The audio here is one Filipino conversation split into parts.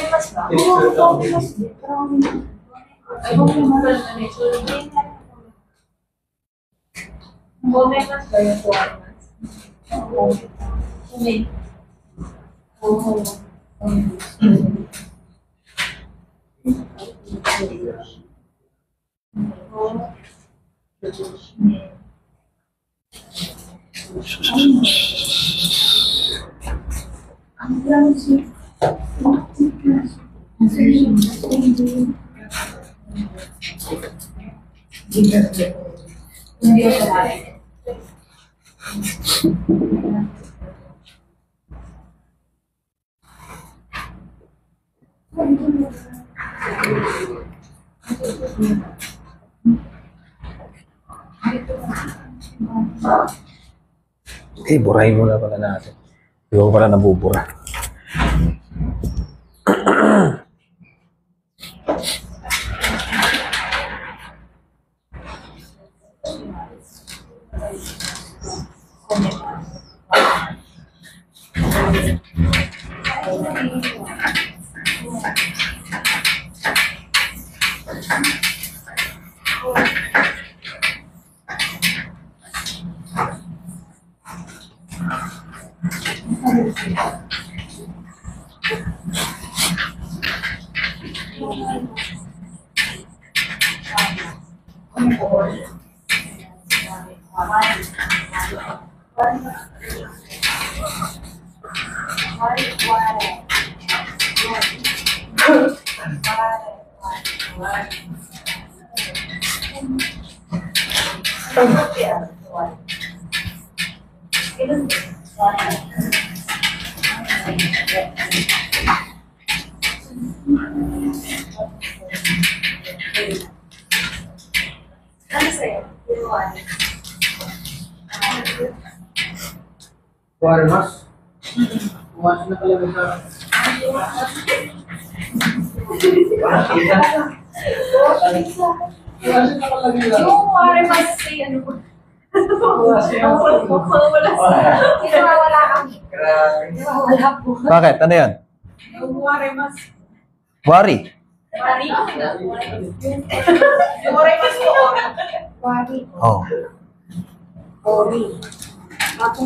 mas ba? Oo, mas. Ay, kung naman na nito. Golden mas ba yung 4 months? Oo. Okay. Oo. Hindi ako kumain. Okay, burahin muna pala natin. Hindi ko pala nabubura. Water mas? Mas na talaga sa... Yung water mas say ano po? Wala kami. Wala po. Bakit? Ano yan? Yung water mas. Wari. Wari. Yung water mas po. Wari. Oh. Ori.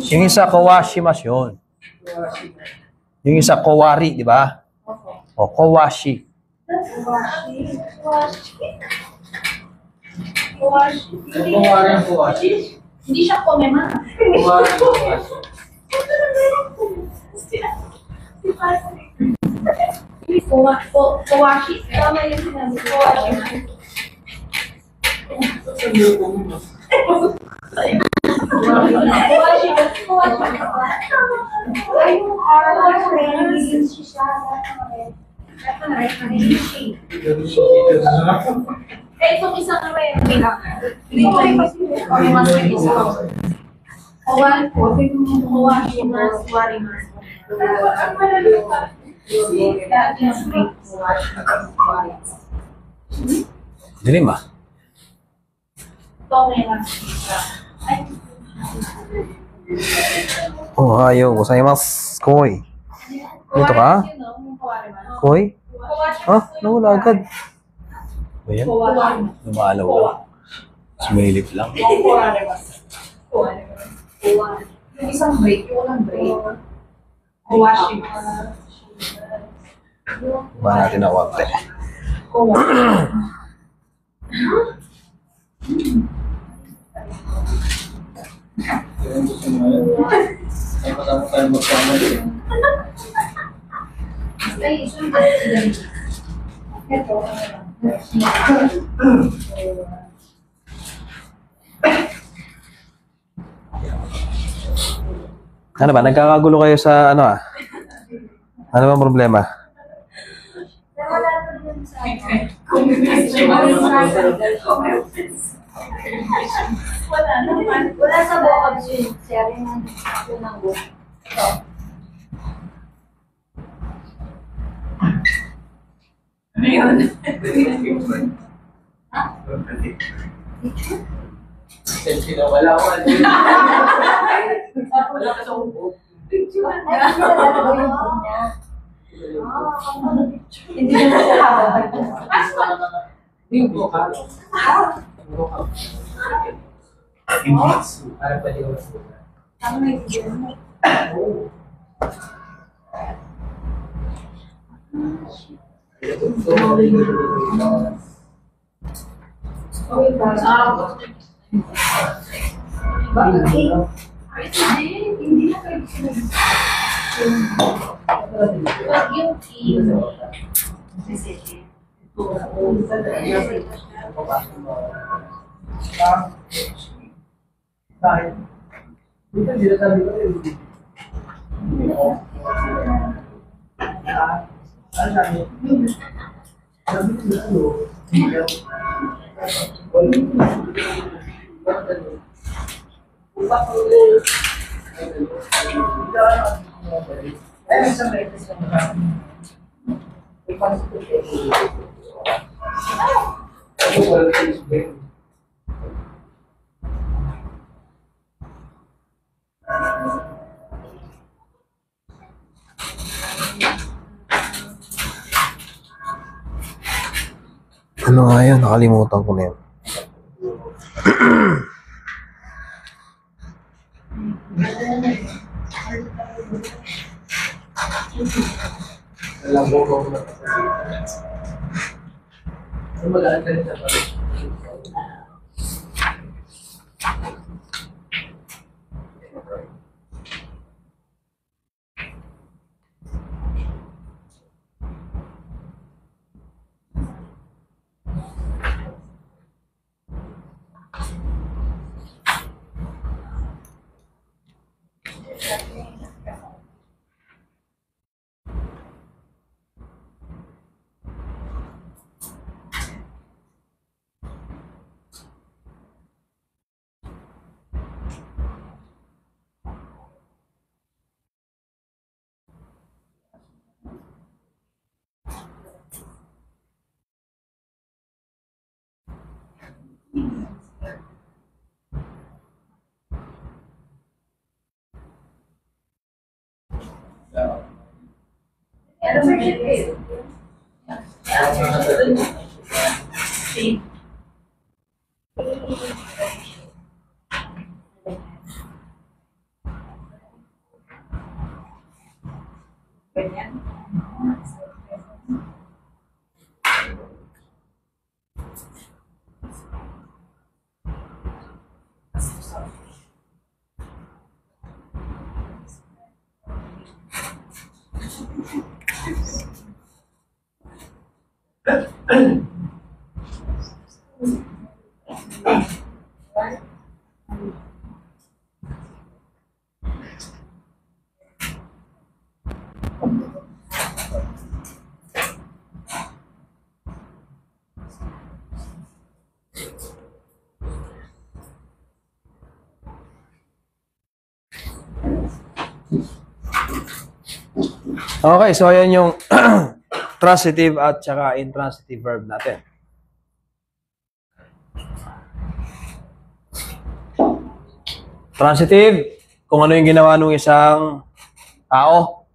Yung isa, kawashimasu yun. Yung isa, kawari, di ba? O, kawashi. Hindi siya komema. Kawashi. Tama yung sinabi. Eh, itong isang rin. Hindi ko rin kasi mas isa. Kawan po. Kawashi mas. Wari mas. Dilim ba? Oh, ayaw. Gozaimasu. Koi. Dito ka? Koi? Ah, nawala agad. Ayan. Lumalaw lang. Sumilip lang. Yung isang break, yung walang break. Kawashi. Ba natin na konti. Ay, sunod sila. Ito. Ano ba? Nagkakagulo kayo sa ano ah? Ano bang problema? Wala pa dun sa wala naman. Wala sa bukod yun. Sharing ng book. Ano yun? Ha? Wala ko. Wala ka sa upo. Ay, hindi na gagawin niya. Hindi na siya habang. Hindi ko ka. Para pwede ko masulat. Ang may video mo. Okay, bakit? Hindi na kayo pag yung team, Bakit? Dito, dito sabi ko yun. Ano sabi? Sabi ko dito. Ay, isang latest lang ba? Ipasok ko siya. Ako wala Facebook. Ano nga yun? Nakalimutan ko na yun. Alam mo kung magaan ka rin sa pala. Okay, so ayan yung transitive at saka intransitive verb natin. Transitive, kung ano yung ginawa ng isang tao.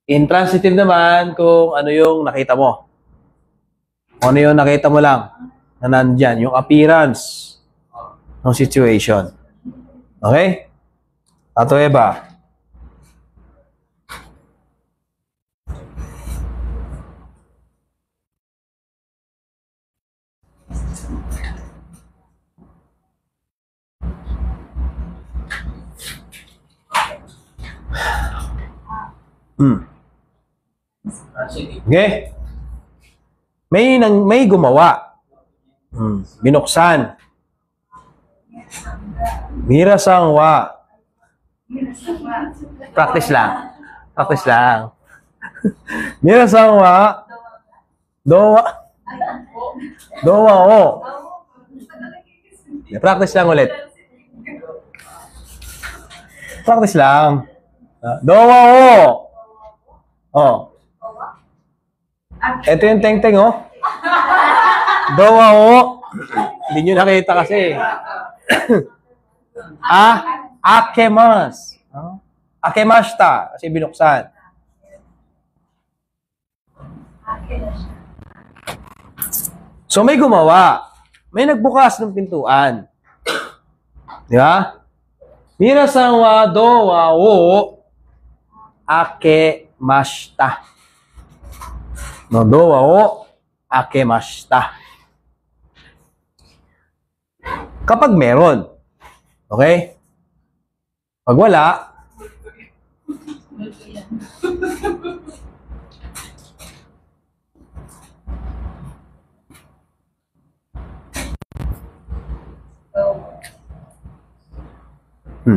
Intransitive naman, kung ano yung nakita mo. Kung ano yung nakita mo lang na nandyan, yung appearance ng situation. Okay? Tato ba? Okay? May gumawa. Binuksan. Mirasangwa. Practice lang. Practice lang. Mirasangwa. Dowa o. Practice lang ulit. Practice lang. Dowa o. Oh. Ito yung teng-teng, oh. Dowa o. Hindi nyo nakita kasi. Akemas. Akemashita. Kasi binuksan. So may gumawa. May nagbukas ng pintuan. Di ba? Minasan wa dowa wo akemashita. No, dowa wo akemashita. Kapag meron. Okay? Pag wala,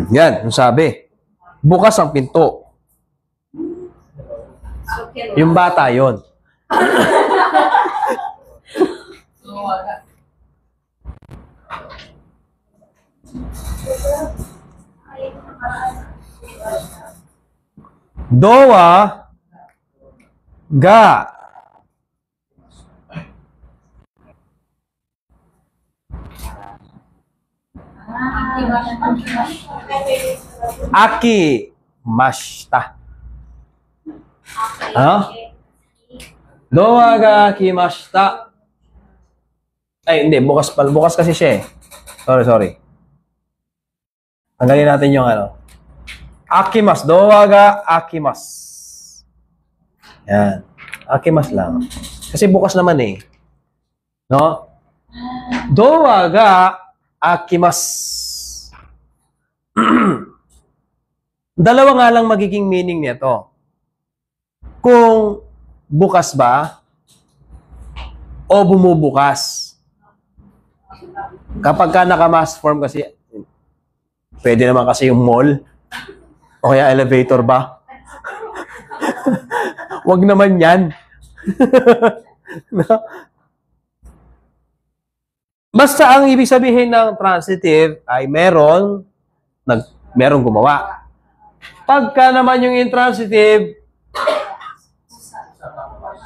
yan, yung sabi. Bukas ang pinto. Yung bata yon. Dowa ga aki mashita. Dowa ga akimashita. Ay, hindi. Bukas pala. Bukas kasi siya eh. Sorry. Tanggalin natin yung ano. Akimas. Dowa ga akimas. Yan. Akimas lang. Kasi bukas naman eh. No? Dowa ga akimas. Dalawa nga lang magiging meaning nito. Kung bukas ba o bumubukas. Kapag ka naka-mass form kasi, pwede naman kasi yung mall o kaya elevator ba? Wag naman yan. No? Basta ang ibig sabihin ng transitive ay merong gumawa. Pagka naman yung intransitive,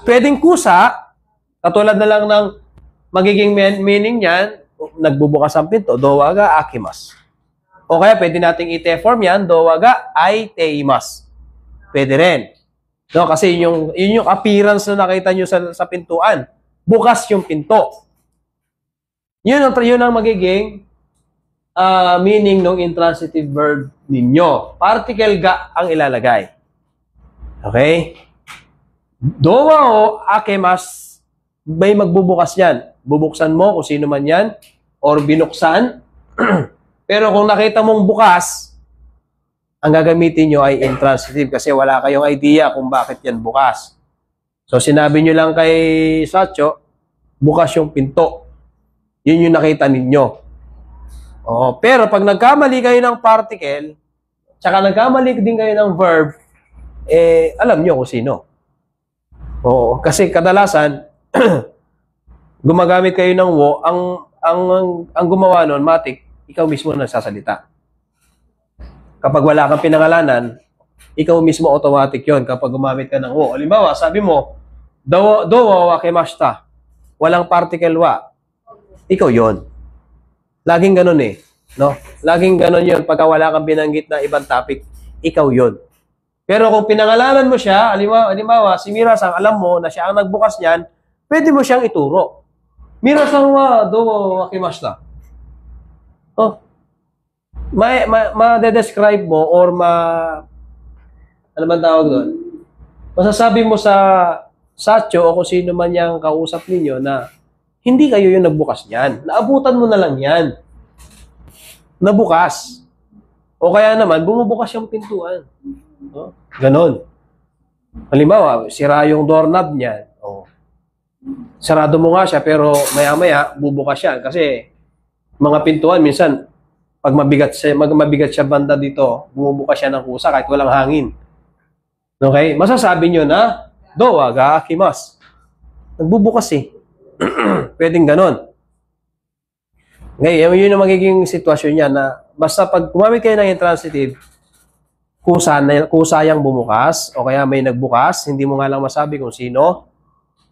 pwedeng kusa, katulad na lang ng magiging meaning niyan, nagbubukas ang pinto, dowaga akimas. O kaya pwede nating ite-form yan, dowaga aiteimas. Pwede rin. No, kasi yun yung appearance na nakita nyo sa pintuan. Bukas yung pinto. Yun ang magiging meaning ng intransitive verb ninyo. Particle ga ang ilalagay. Okay? Dowa o akemas, may magbubukas yan. Bubuksan mo kung sino man yan, or binuksan. Pero kung nakita mong bukas, ang gagamitin nyo ay intransitive kasi wala kayong idea kung bakit yan bukas. So sinabi nyo lang kay Sacho, bukas yung pinto. Yun yung nakita ninyo. Oo, pero pag nagkamali kayo ng particle, tsaka nagkamali din kayo ng verb, alam nyo kung sino. Oo, kasi kadalasan, gumagamit kayo ng wo, ang gumawa nun, matik, ikaw mismo nagsasalita. Kapag wala kang pinangalanan, ikaw mismo automatic yon kapag gumamit ka ng wo. Halimbawa, sabi mo, dowa wa kemashita. Walang particle wa. Ikaw yon. Laging ganun eh. No? Laging ganun yun. Pagka wala kang binanggit na ibang topic, ikaw yon. Pero kung pinangalanan mo siya, halimbawa, si Mira-san, alam mo na siya ang nagbukas niyan, pwede mo siyang ituro. Mira-san wa dowa wa kemashita. Oh. Ma-describe mo or ano man tawag doon? Masasabi mo sa Sacho o kung sino man yung kausap ninyo na hindi kayo yung nagbukas niyan. Naabutan mo na lang yan. Nabukas. O kaya naman, bumubukas yung pintuan. No? Ganon. Halimbawa, sira yung doorknob niyan. O, sarado mo nga siya pero maya-maya bubukas siya. Kasi mga pintuan, minsan, pag mabigat siya banda dito, bumubukas siya ng kusa kahit walang hangin. Okay? Masasabi nyo na, dowa ga akimas. Nagbubukas eh. Pwedeng ganon. Okay, yun yung magiging sitwasyon niya na basta pag gumamit kayo ng intransitive, kusayang bumukas o kaya may nagbukas, hindi mo nga lang masabi kung sino,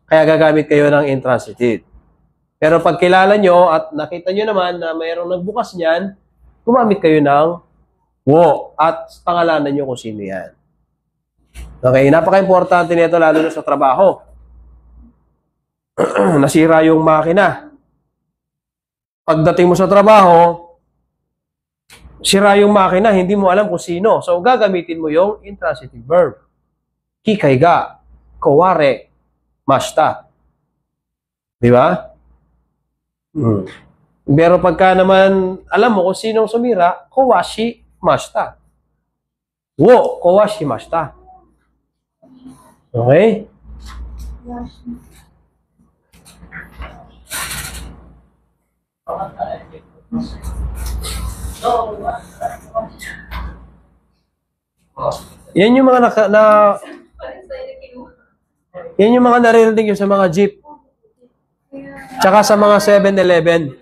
kaya gagamit kayo ng intransitive. Pero pag kilala nyo at nakita nyo naman na mayroong nagbukas niyan, gumamit kayo ng wo at pangalanan nyo kung sino yan. Okay, napaka-importante nito lalo na sa trabaho. nasira yung makina. Pagdating mo sa trabaho, sira yung makina, hindi mo alam kung sino. So, gagamitin mo yung intransitive verb. Kikay ga, koware, mashita. Di ba? Pero pagka naman, alam mo kung sinong sumira, kowashi mashita. Wo, kowashi mashita. Okay? Yan yung mga yan yung mga naririnig yun sa mga jeep. Tsaka sa mga 7-Eleven.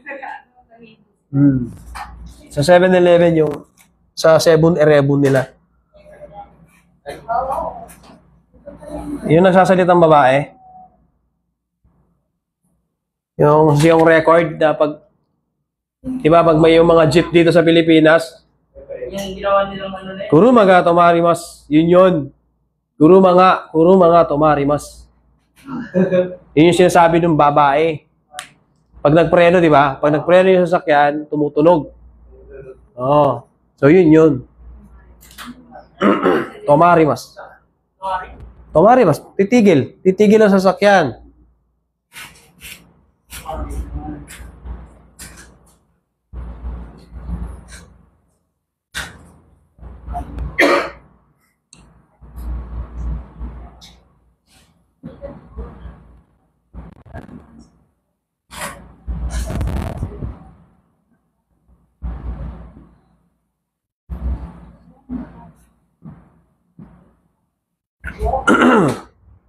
Sa 7-Eleven yung sa 7-Eleven nila. Yung nagsasalitang babae. Yung record na pag diba pag may yung mga jeep dito sa Pilipinas, Yung ginawa nilang ano na Kuru mga tomarimas. Yun. Kuru mga tomarimas. Yun yung sinasabi ng babae. Pag nagpreno, di ba? Pag nagpreno yung sasakyan, tumutunog. Oo. So, yun. Tomarimas. Tomarimas. Titigil. Titigil ang sasakyan.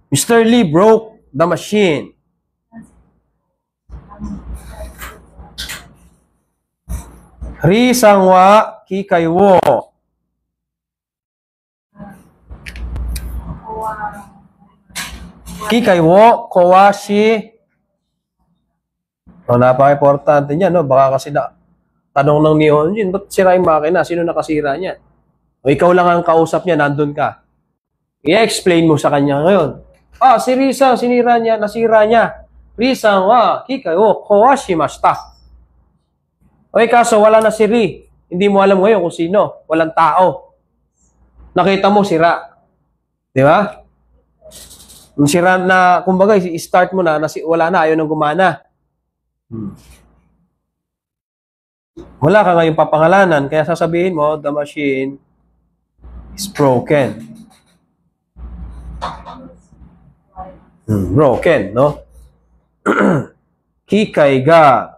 Mr. Lee broke the machine. Ri sangwa kikaiwo. Kikaiwo kowashi. Napaka-importante niya, no? Baka kasi tanong ng Nihon Jin, ba't sira yung makina? Sino nakasira niya? O ikaw lang ang kausap niya, nandun ka. I-explain mo sa kanya ngayon. Si Risa, sinira niya, nasira niya. Risa wa kikaiwo kowashimashita. Kaso wala na si Ri. Hindi mo alam ngayon kung sino. Walang tao. Nakita mo, sira. Di ba? Sira na, kumbaga, i-start mo na, wala na, ayaw nang gumana. Wala ka ngayong papangalanan, kaya sasabihin mo, the machine is broken. Broken, no? Kikai ga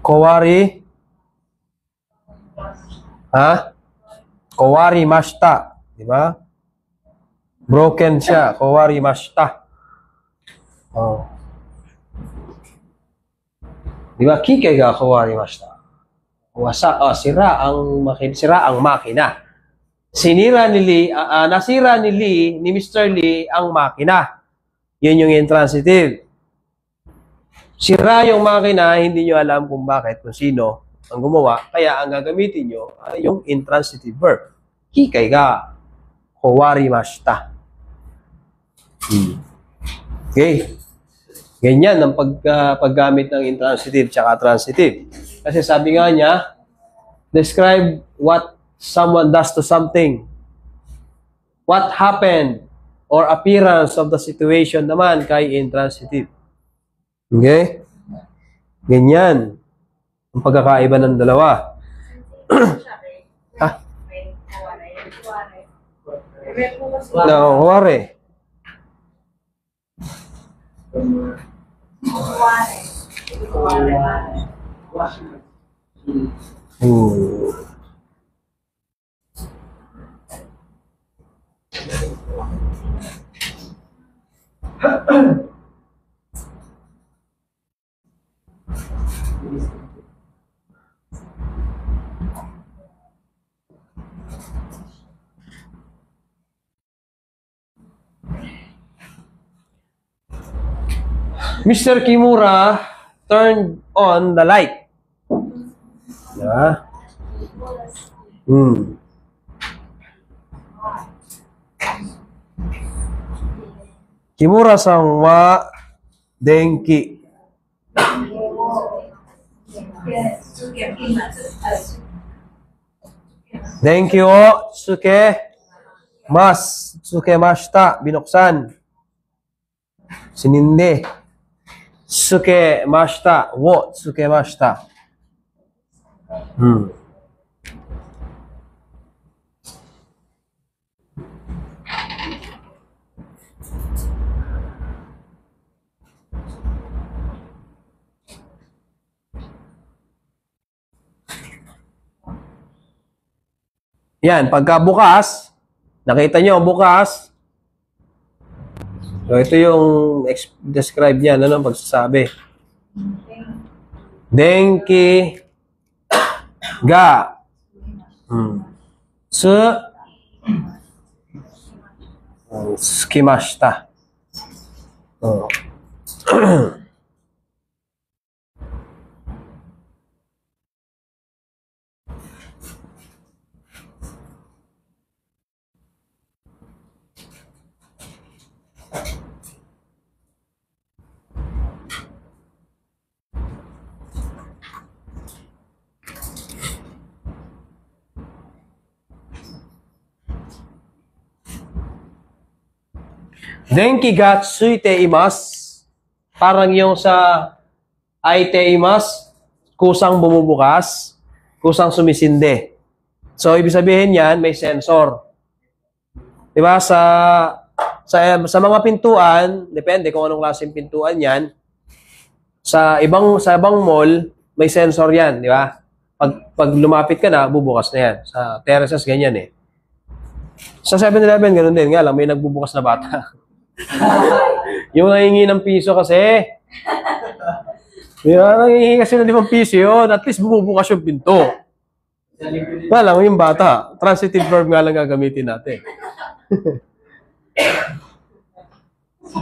kowari kowari mashita, di ba? Broken siya, kowari mashita. Di ba? Kikai ga kowari mashita. Sira ang makina. Nasira ni Lee, ni Mr. Lee, ang makina. Yun yung intransitive. Sira yung makina, hindi nyo alam kung bakit, kung sino ang gumawa. Kaya ang gagamitin nyo ay yung intransitive verb. Kikai ga kowarimashita. Okay. Ganyan ang paggamit ng intransitive tsaka transitive. Kasi sabi nga niya, describe what someone does to something. What happened or appearance of the situation naman kay intransitive. Okay? Ganyan ang pagkakaiba ng dalawa. No, wari. Mr. Kimura turned on the light. Yeah. Kimura-san wa denki. Denki o tsukemashita. Binuksan. Sinindi. Tsukemashita. Wo tsukemashita. Yan, pagka bukas, nakita nyo bukas, so ito yung describe niya, ano pagsasabi. Denki ga tsukimashita. Oh. Denki ga tsuite imasu. Parang yung sa aite imasu, kusang bumubukas, kusang sumisindi. So, ibig sabihin yan, may sensor. Diba? Sa mga pintuan, depende kung anong klaseng pintuan yan, sa ibang mall, may sensor yan, di ba? Pag lumapit ka na, bubukas na yan. Sa terraces, ganyan eh. Sa 7-Eleven, ganun din. Nga lang, may nagbubukas na bata. Yung nangingi ng piso kasi. Nangingi kasi ng 5 piso yun. At least bumubukas yung pinto. Nga lang, yung bata. Transitive verb nga lang gagamitin natin.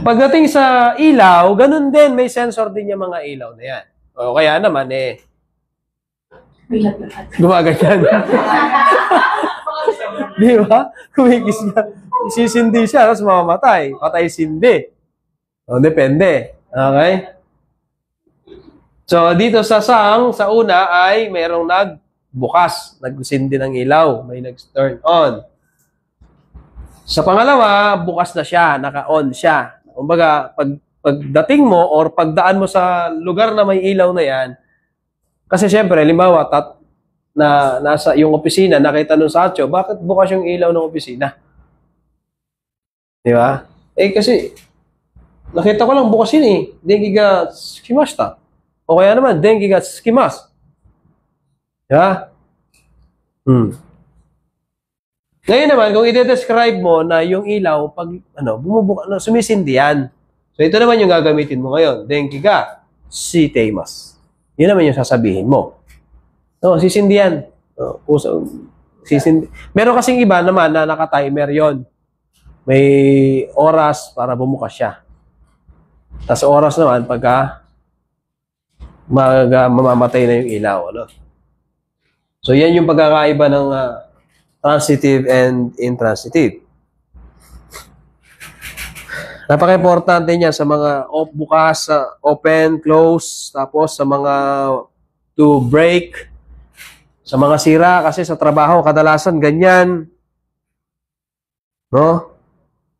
Pagdating sa ilaw, ganun din. May sensor din yung mga ilaw na yan. O kaya naman gumaganyan. Di ba? Kumikis niya. Sisindi siya, tapos mamamatay. Patay sindi. O, depende. Okay? So, dito sa una ay mayroong nagbukas. Nagsindi ng ilaw. May nag-turn on. Sa pangalawa, bukas na siya. Naka-on siya. Kumbaga, pagdating mo or pagdaan mo sa lugar na may ilaw na yan, kasi syempre, limbawa, nasa yung opisina, nakita nung Satcho, bakit bukas yung ilaw ng opisina? Di ba? Kasi, nakita ko lang bukas yun eh. Denki ga tsukimashita. O kaya naman, denki ga tsukimasu. Di ba? Ngayon naman, kung i-describe mo na yung ilaw, pag sumisindi yan. So, ito naman yung gagamitin mo ngayon. Denki ga shiteimasu. Yun naman yung sasabihin mo. No, sisindi yan. Sisindi. Meron kasing iba naman na naka-timer yon. May oras para bumukas siya. Tapos oras naman pagka mamamatay na yung ilaw. Ano? So, yan yung pagkakaiba ng transitive and intransitive. Napaka-importante niya sa mga bukas, open, close, tapos sa mga to break, sa mga sira, kasi sa trabaho, kadalasan ganyan. No?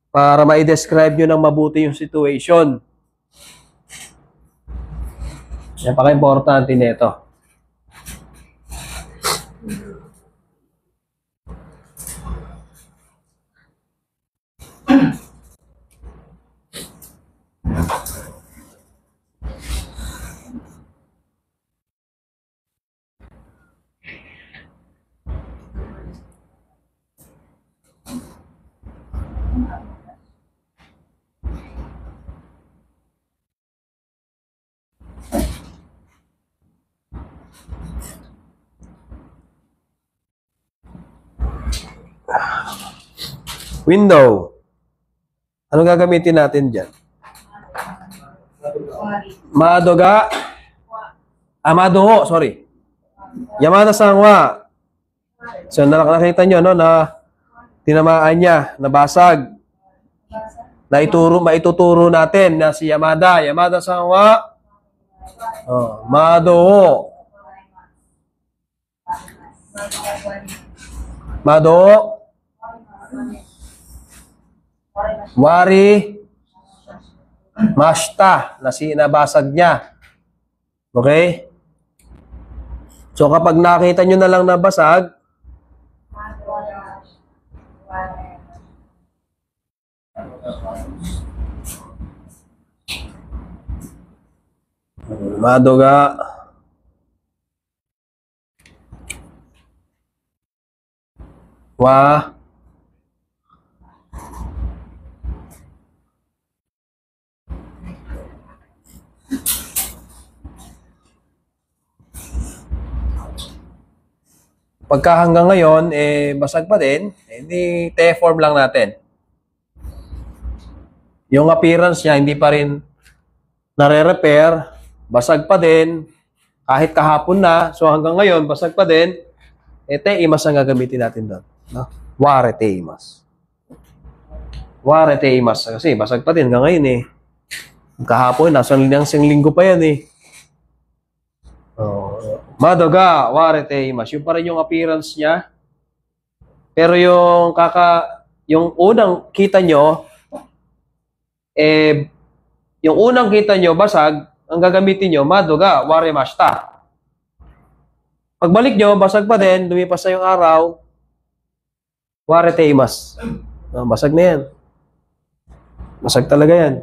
Para ma-describe nyo ng mabuti yung situation. Napaka-importante nito. Window. Ano gagamitin natin dyan? Madoga. Madoho, sorry. Yamada-san wa. So, nakita nyo, no, na tinamaan niya, nabasag. maituturo natin na si Yamada. Yamada-san wa Mado wo Mado Wari Mashita. Nabasag niya. Okay? So kapag nakita nyo na lang nabasag, Madoga wa pagka hanggang ngayon basag pa din, hindi te-form lang natin. Yung appearance niya hindi pa rin nare-repair, basag pa din, kahit kahapon na, so hanggang ngayon, basag pa din, te-imas ang gagamitin natin doon. No? Ware te-imas. Ware te-imas. Kasi basag pa din hanggang ngayon Kahapon, nasa linggo pa yan Madoga, ware te-imas. Yung pa rin yung appearance niya. Pero yung unang kita nyo, yung unang kita nyo, basag, ang gagamitin nyo, madoga, ware mashita. Pagbalik nyo, basag pa din, lumipas na yung araw, ware teimas. Basag na yan. Basag talaga yan.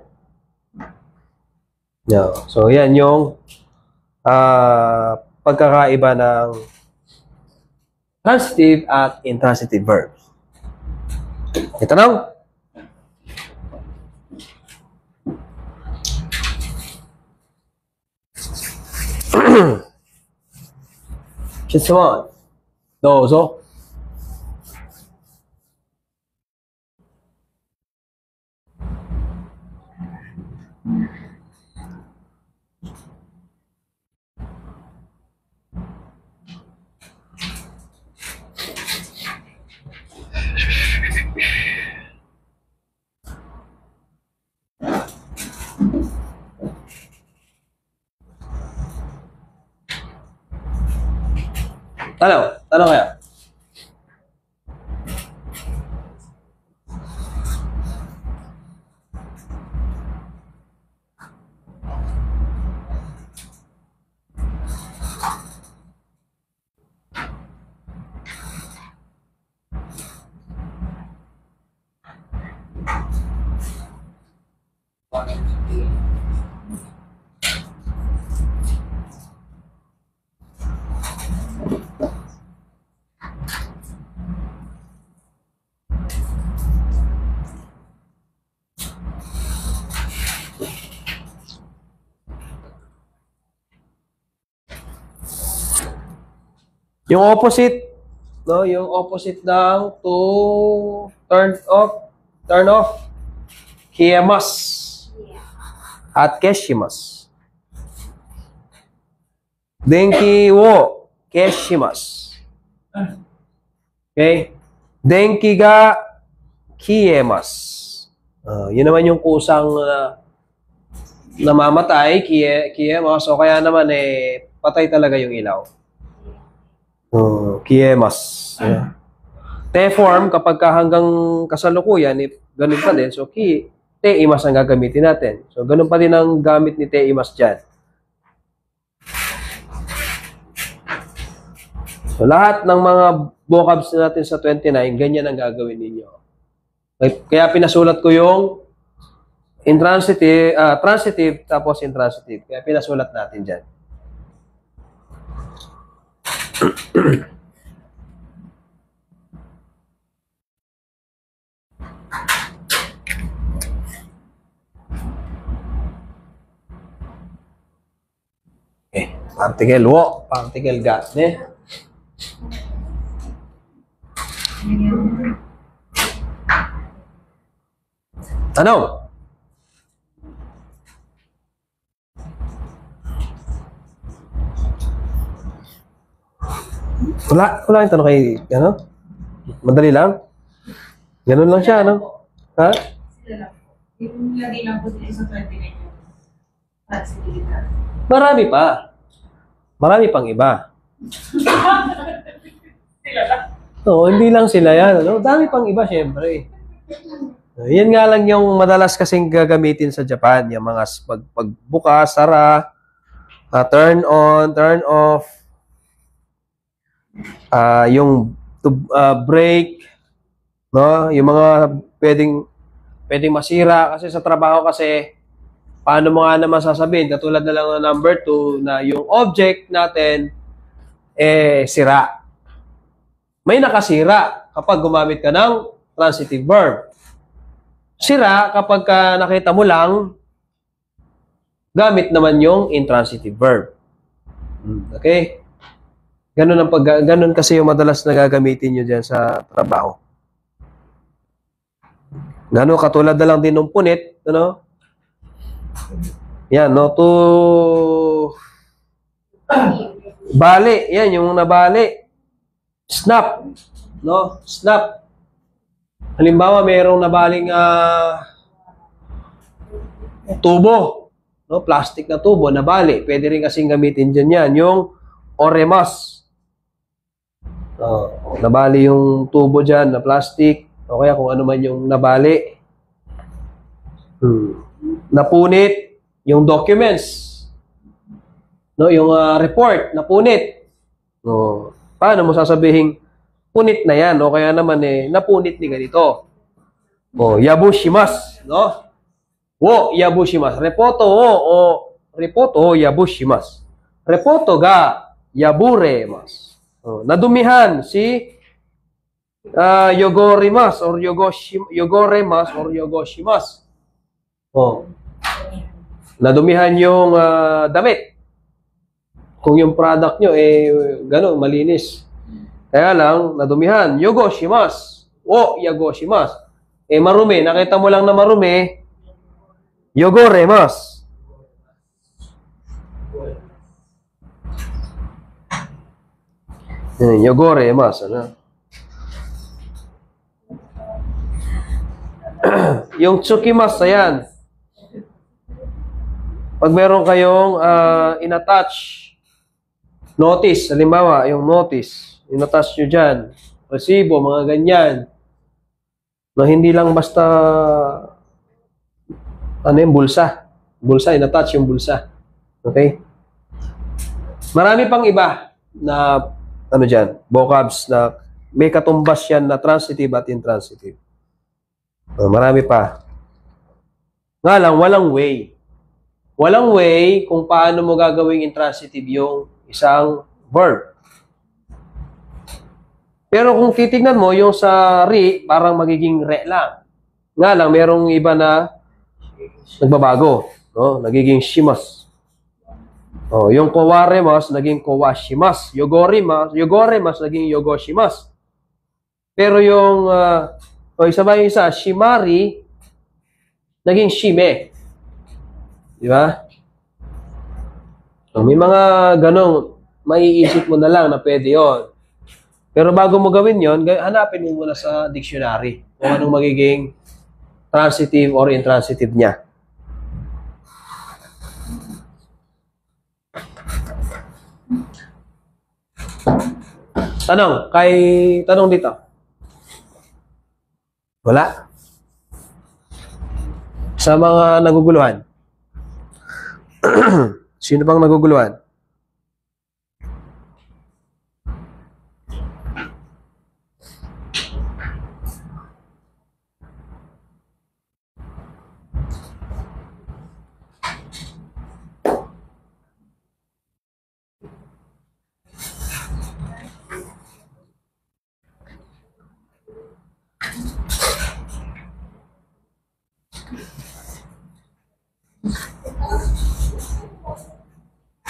So, yan yung pagkakaiba ng transitive at intransitive verbs. Ito na. Shitsuman. Dozo. Tanong kaya? Yung opposite, no, yung opposite ng to turn off, kiemas at keshimas. Denki wo keshimas. Okay? Denki ga kiemas. Yun naman yung kusang namamatay, kiemas. O kaya naman patay talaga yung ilaw. Kiemas. Te-form, kapag hanggang kasalukuyan, ganun pa din. So, te-imas ang gagamitin natin. So, ganun pa din ang gamit ni te-imas dyan. So, lahat ng mga vocabs natin sa 29, ganyan ang gagawin ninyo. Kaya pinasulat ko yung intransitive, transitive, tapos intransitive. Kaya pinasulat natin dyan. Particle wo, particle ga, Tanong. Wala yung tanong kay, Madali lang? Ganun lang siya, Ha? Yung lagay lang po din sa 29 years. Flexibility. Marami pa. Marami pang iba. Oo, hindi lang sila yan. Ano? Dami pang iba, syempre. Yan nga lang yung madalas kasing gagamitin sa Japan. Yung mga pagbuka, sara, turn on, turn off, yung brake, no? Yung mga pwedeng masira kasi sa trabaho kasi paano mo nga naman sasabihin, katulad na lang ng number 2 na yung object natin sira. May nakasira kapag gumamit ka ng transitive verb. Sira kapag nakita mo lang, gamit naman yung intransitive verb. Okay? Ganun kasi yung madalas na gagamitin nyo dyan sa trabaho. Gano'n, katulad na lang din ng punit, ano? Yan, no? Bali, yan, yung nabali. Snap, no? Snap. Halimbawa, mayroong nabaling tubo, no? Plastic na tubo, nabali. Pwede rin kasing gamitin dyan yan. Yung oremas. Nabali yung tubo dyan na plastic. O kaya kung ano man yung nabali. Napunit yung documents. No, yung report, napunit. No, paano mo sasabihin punit na yan o kaya naman napunit ni ganito. Yabushimasu, no? Wo yabushimasu. Repoto yabushimasu. Repoto ga yaburemasu. Nadumihan si yogorimasu or yogoremas or yogoshimasu. Nadumihan yung damit. Kung yung product nyo gano'n, malinis. Kaya lang, nadumihan. Yogoshimasu. O yagoshimasu. Marumi. Nakita mo lang na marumi. Yogoremas. Yogoremas. Ano? Yung tsukimas, ayan. Pag meron kayong in-attach notice, halimbawa, yung notice, in-attach nyo dyan, resibo, mga ganyan, na hindi lang basta, bulsa. Bulsa, in-attach yung bulsa. Okay? Marami pang iba na, dyan, vocabs na may katumbas yan na transitive at intransitive. Marami pa. Nga lang, walang way. Walang way kung paano mo gagawing intransitive yung isang verb. Pero kung titignan mo, yung sa re, parang magiging re lang. Nga lang, merong iba na nagbabago. No? Nagiging shimas. Yung kowaremas, naging kowashimas. Yogoremas, naging yogoshimas. Pero yung, isa, shimari, naging shime. Di ba? May mga ganong maiisip mo na lang na pwede yun. Pero bago mo gawin yon, hanapin mo muna sa dictionary kung anong magiging transitive or intransitive niya. Tanong dito. Wala? Sa mga naguguluhan. Sino bang naguguluhan?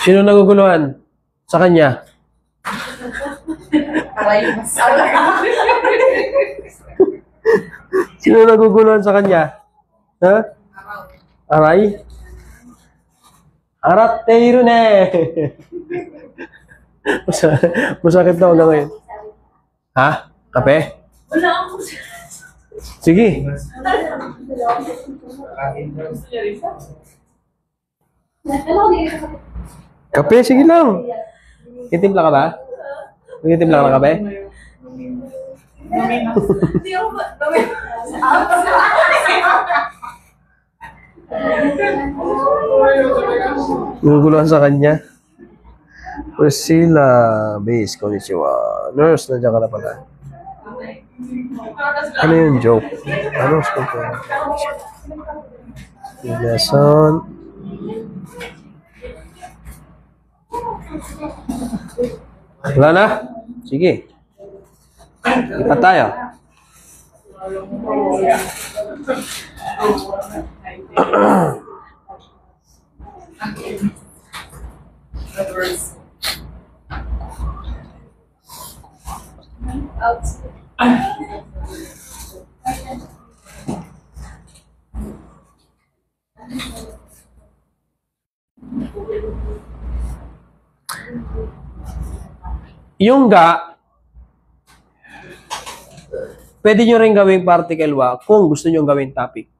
Sino naguguluhan? Sa kanya? Aray, mas Sino naguguluhan sa kanya? Ha? Aray? Aratteiru ne! Masakit na hanggang ngayon. Ha? Kape? wala akong Sige. Kape, sige lang. Titimpla ka ba? Titimpla ka ng kape? Hindi ako ba? Naguguluhan sa kanya. Priscilla, base, konnichiwa. Nurse, nandiyan ka na pala. Ano yung joke? Ano yung joke? Lesson. Wala na? Sige. Lipat tayo. Yung ga, pwede nyo rin gawing particle wa kung gusto nyo gawing topic.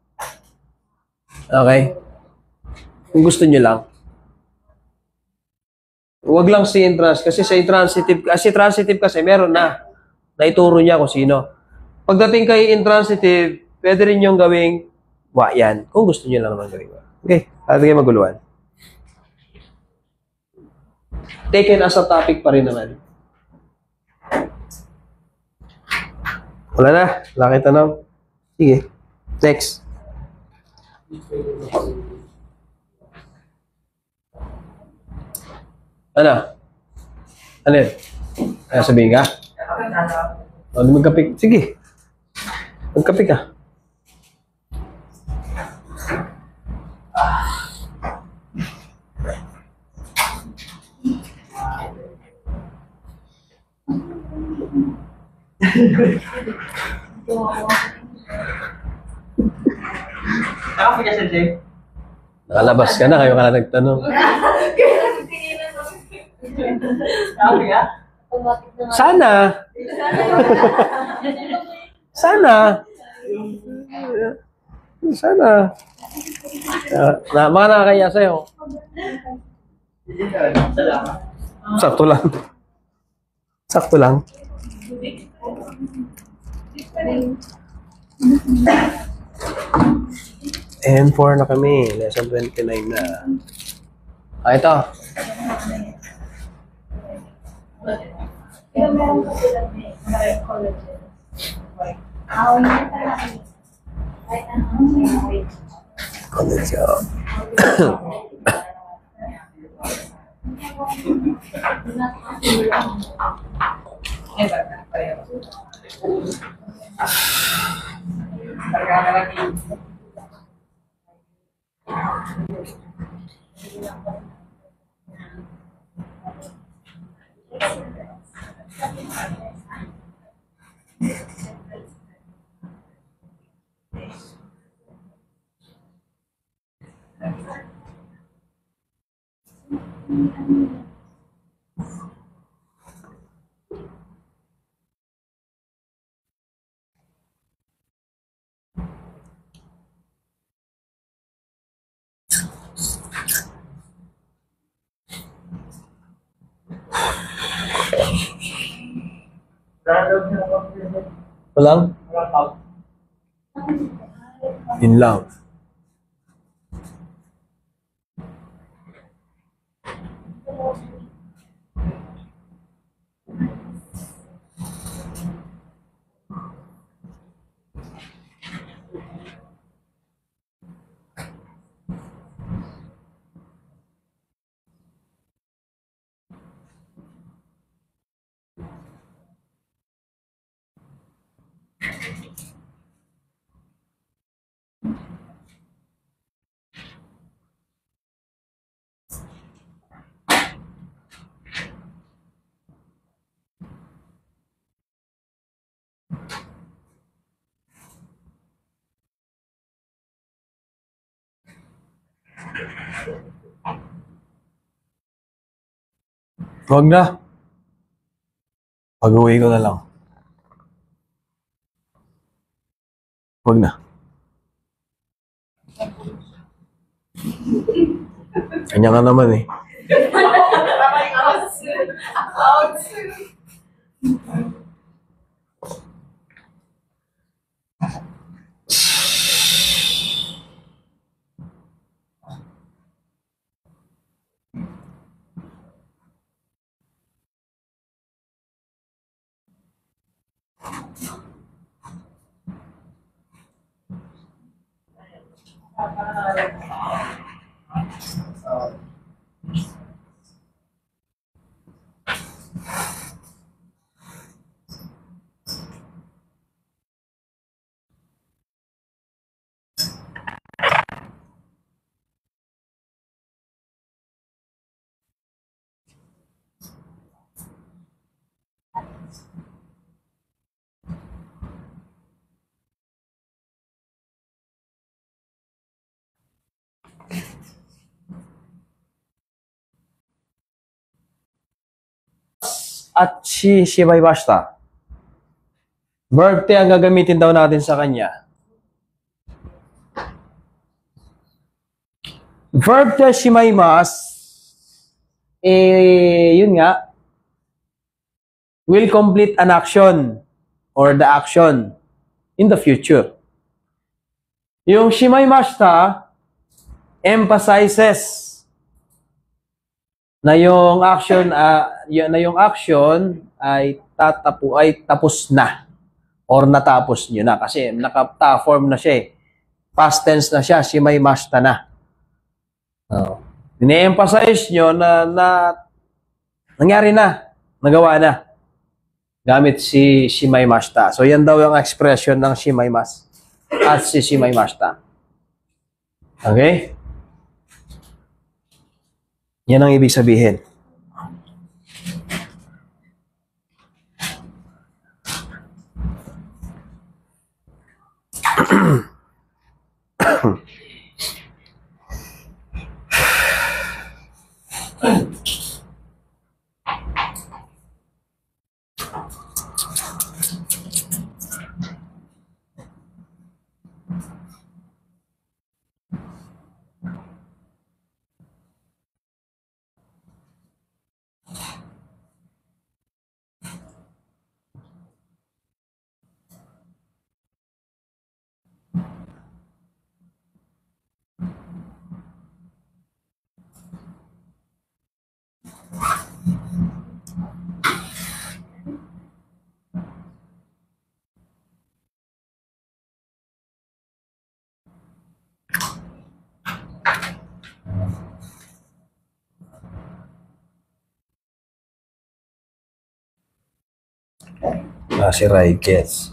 Okay? Kung gusto nyo lang. Huwag lang si intrans kasi sa intransitive, kasi meron na. Naituro niya kung sino. Pagdating kay intransitive, pwede rin yung gawing wa yan. Kung gusto nyo lang naman gawing wa. Okay? At kayo maguluhan. Taken as a topic pa rin naman. Wala na. Wala kayo tanong. Sige. Next. Ano? Ano yun? Ano sabihin ka? Ano magkape? Sige. Magkape ka. Nakalabas ka na, kayo ka na nagtanong. Sana. Sana. Sana. Mga nakakaya sa'yo. Sakto lang. Sakto lang. M4 na kami. Lesson 29 na. Ito. Meron ko sila may collagen. Collagen. Walang? Yun lang. Huwag na. Pag-uwi ko na lang. Huwag na. Kanya ka naman eh. At si shimaimashita. Verb te ang gagamitin daw natin sa kanya. Verb te shimaimas, yun nga, will complete an action or the action in the future. Yung shimaimashita emphasizes na yung action ay tapos na or natapos niyo na kasi naka-form na siya eh. Past tense na siya, shimaimashita na. Ini-emphasize nyo na nangyari na, nagawa na. Gamit si shimaimashita. So yan daw yung expression ng shimaimas at si shimaimashita. Okay? Yan ang ibig sabihin. Si Rai gets.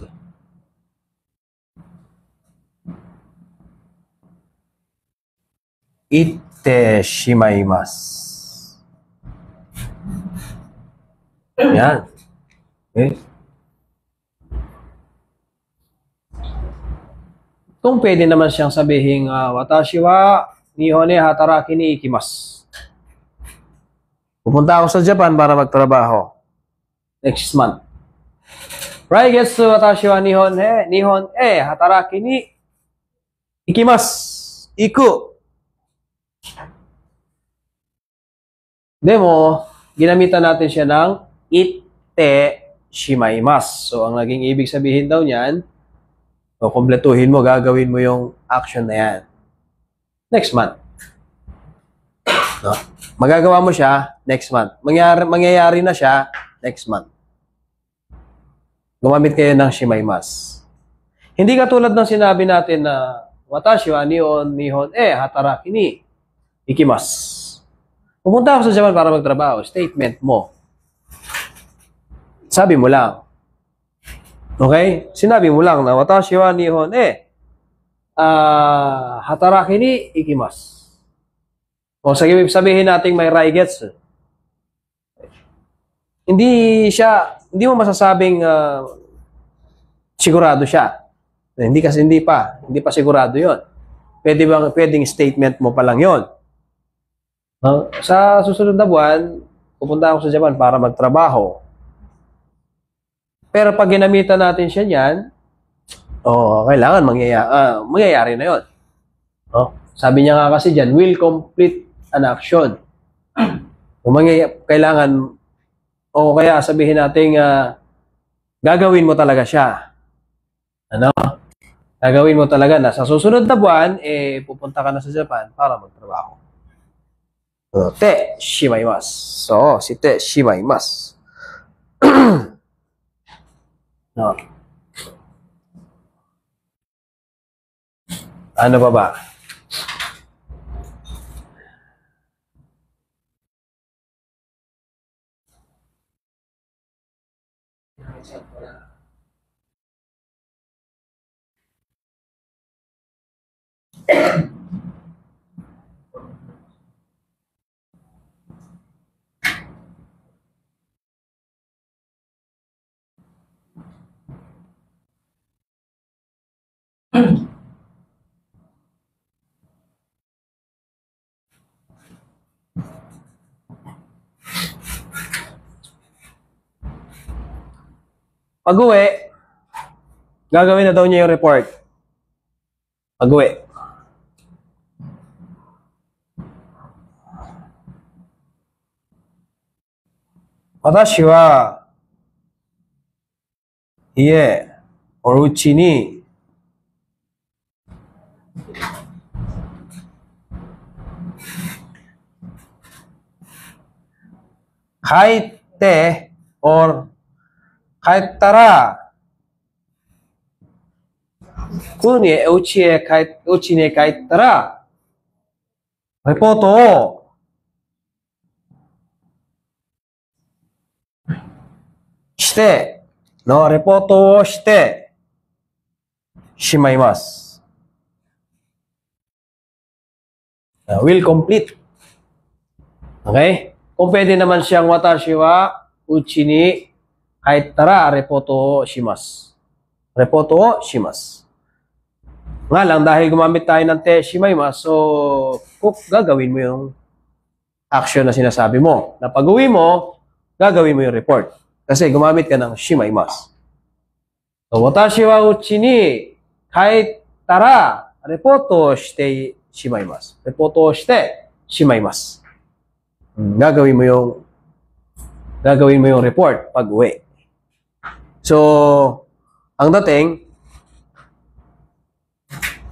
Itte shimaimasu. Yan. Okay. Kung pwede naman siyang sabihin, watashi wa nihon e hataraki ni ikimasu. Pupunta ako sa Japan para magtrabaho. Next month. Raigetsu watashi wa nihon e hataraki ni ikimasu. Iku. Demo, ginamitan natin siya ng itte shimaimasu. So, ang naging ibig sabihin daw niyan, o kumpletuhin mo, gagawin mo yung action na yan. Next month. No? Magagawa mo siya next month. Mangyayari na siya next month. Gumamit kayo ng shimaimasu. Hindi katulad ng sinabi natin na watashi wa nihon e hataraki ni ikimasu. Pumunta ako sa Japan para magtrabaho. Statement mo. Sabi mo lang. Okay? Sinabi mo lang na watashi wa nihon e hataraki ni ikimasu. O sabihin natin may raigets. Hindi mo masasabing sigurado siya. Hindi pa sigurado 'yon. Pwedeng statement mo pa lang 'yon. Sa susunod na buwan, pupunta ako sa Japan para magtrabaho. Pero pag ginamitan natin siya niyan, Oo, kailangan mangyayari na yun. No? Sabi niya nga kasi dyan, will complete an action. Kung kailangan, o kaya sabihin natin, gagawin mo talaga siya. Ano? Gagawin mo talaga na sa susunod na buwan, pupunta ka na sa Japan para magtrabaho. So, te shimaimasu. So, si te shimaimasu. No. Ano pa ba? Pag-uwi, gagawin na daw niya yung report. Pag-uwi. Watashi wa ie, o uchi ni kaite or kaitara uchi ni kaitara reporto o shite no reporto o shite shimaimasu. Will complete. Okay? Kung pwede naman siyang watashi wa uchi ni kaitara reporto o shimasu. Reporto o shimasu. Nga lang, dahil gumamit tayo ng te shimaimasu, so gagawin mo yung action na sinasabi mo. Na pag-uwi mo, gagawin mo yung report. Kasi gumamit ka ng shimaimasu. So, watashi wa uchi ni kaitara reporto o shite shimaimasu. Reporto o shite shimaimasu. Gagawin mo yung report pag-uwi. So, ang dating,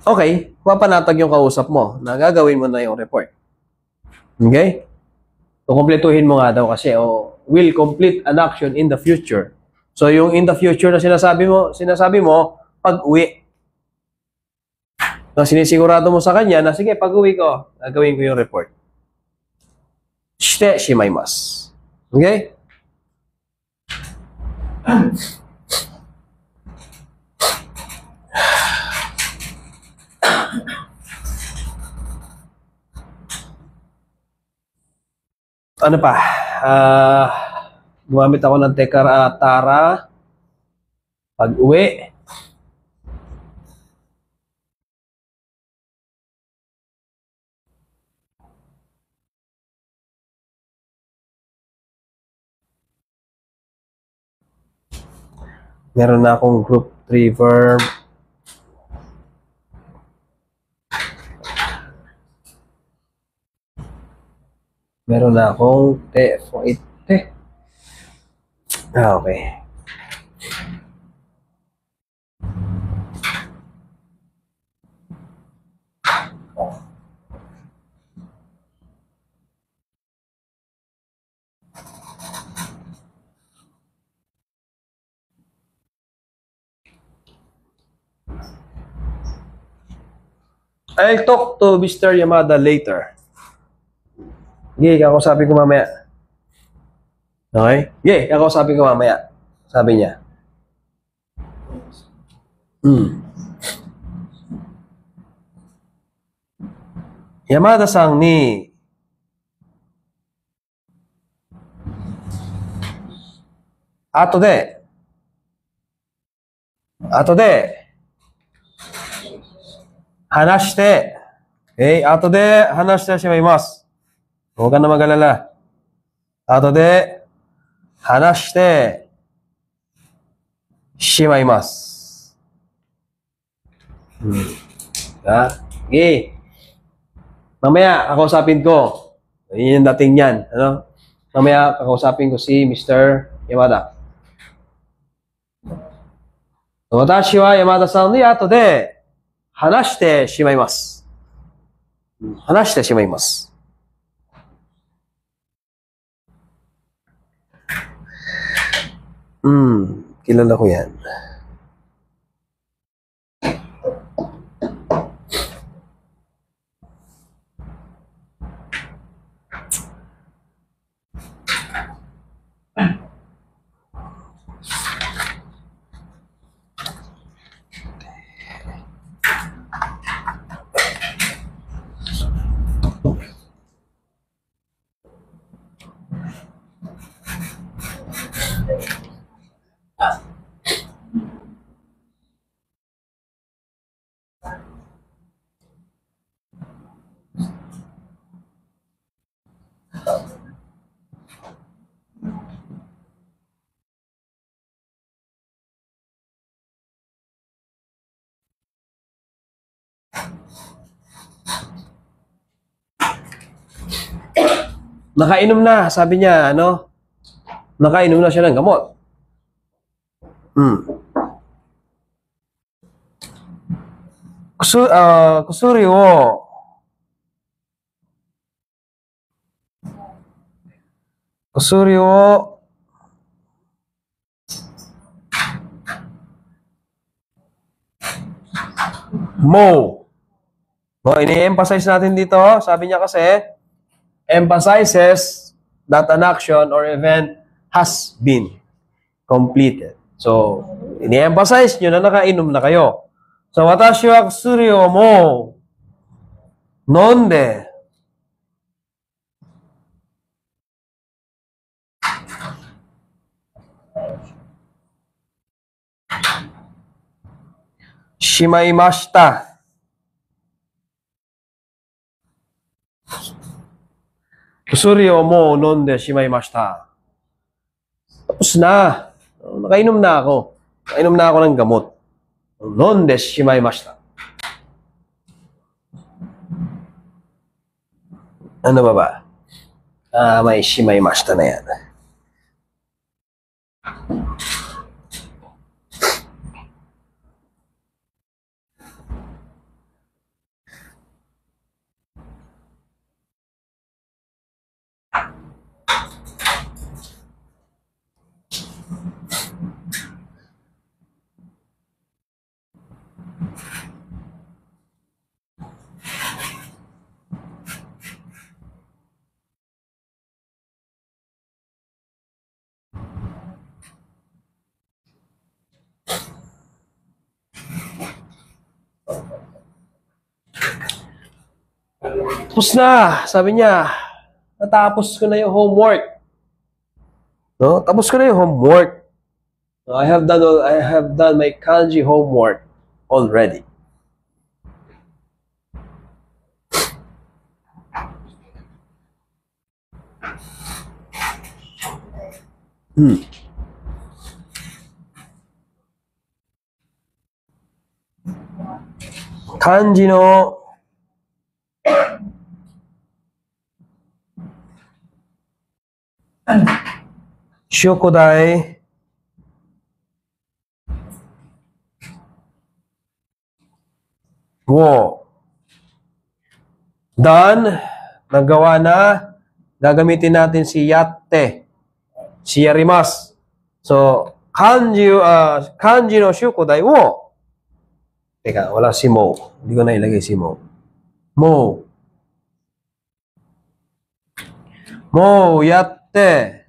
okay, papanatag yung kausap mo na gagawin mo na yung report. Okay? So, kumpletuhin mo nga daw kasi, will complete an action in the future. So, yung in the future na sinasabi mo, pag-uwi. So, sinisigurado mo sa kanya na, sige, pag-uwi ko, gagawin ko yung report. Shite shimaimasu. Okay? Ano pa? Gumamit ako ng tara pag-uwi. Meron na akong group 3 verb. Meron na akong te for it. Okay. I'll talk to Mr. Yamada later. Okay, kakausapin ko mamaya. Okay? Okay, kakausapin ko mamaya. Sabi niya. Yamada-san ni後で話して、後で話してしまいます。huwag ka na mag-alala. 後で話してしまいます。Ha? Okay. Mamaya, kakausapin ko. Yun yung dating yan. Ano? Mamaya, kakausapin ko si Mr. Yamada. 私は山田さんに後で話してしまいます。話してしまいます。Kilala ko yan. Nakainom na, sabi niya, ano? Nakainom na siya ng gamot. Kusuri wo mo. No, ini-emphasize natin dito, sabi niya kasi, emphasizes that an action or event has been completed. So, ini-emphasize nyo na nakainom na kayo. So, watashi wa kusuri o mo nonde shimaimashita. Kusuri o mo nonde shimaimashita. Tapos na. Nakainom na ako. Nakainom na ako ng gamot. Nonde shimaimashita. Ano ba ba? May shimaimashita na yan. Tapos na, sabi niya, natapos ko na yung homework. No? Tapos ko na yung homework. No, I have done my kanji homework already. Kanji no Shokodai wo done, nagawa na, gagamitin natin si yatte, si yarimasu. So, kanji no shokodai wo. Teka, wala si mo. Hindi ko na ilagay si mo. Mo yatte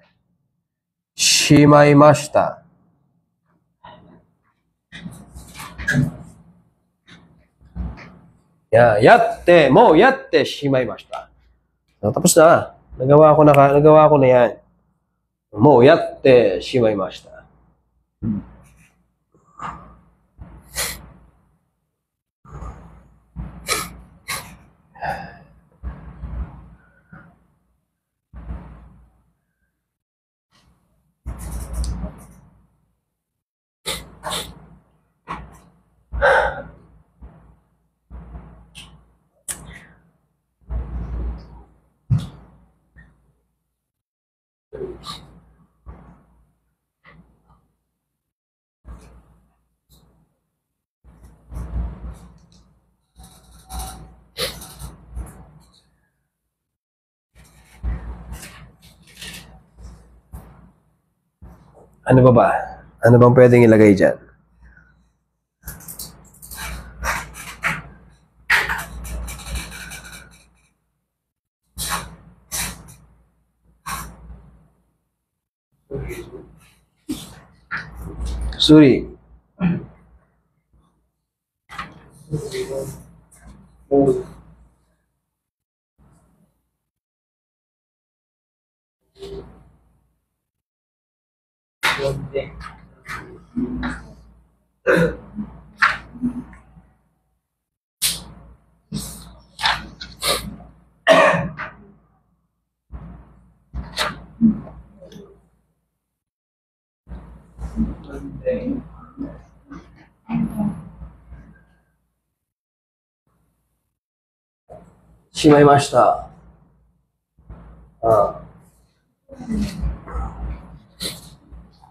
shimaimashita. Mo yatte shimaimashita. So, tapos na. Nagawa ko na yan. Mo yatte shimaimashita. Ano ba ba? Ano bang pwedeng ilagay dyan? Suri. Shimaimashita.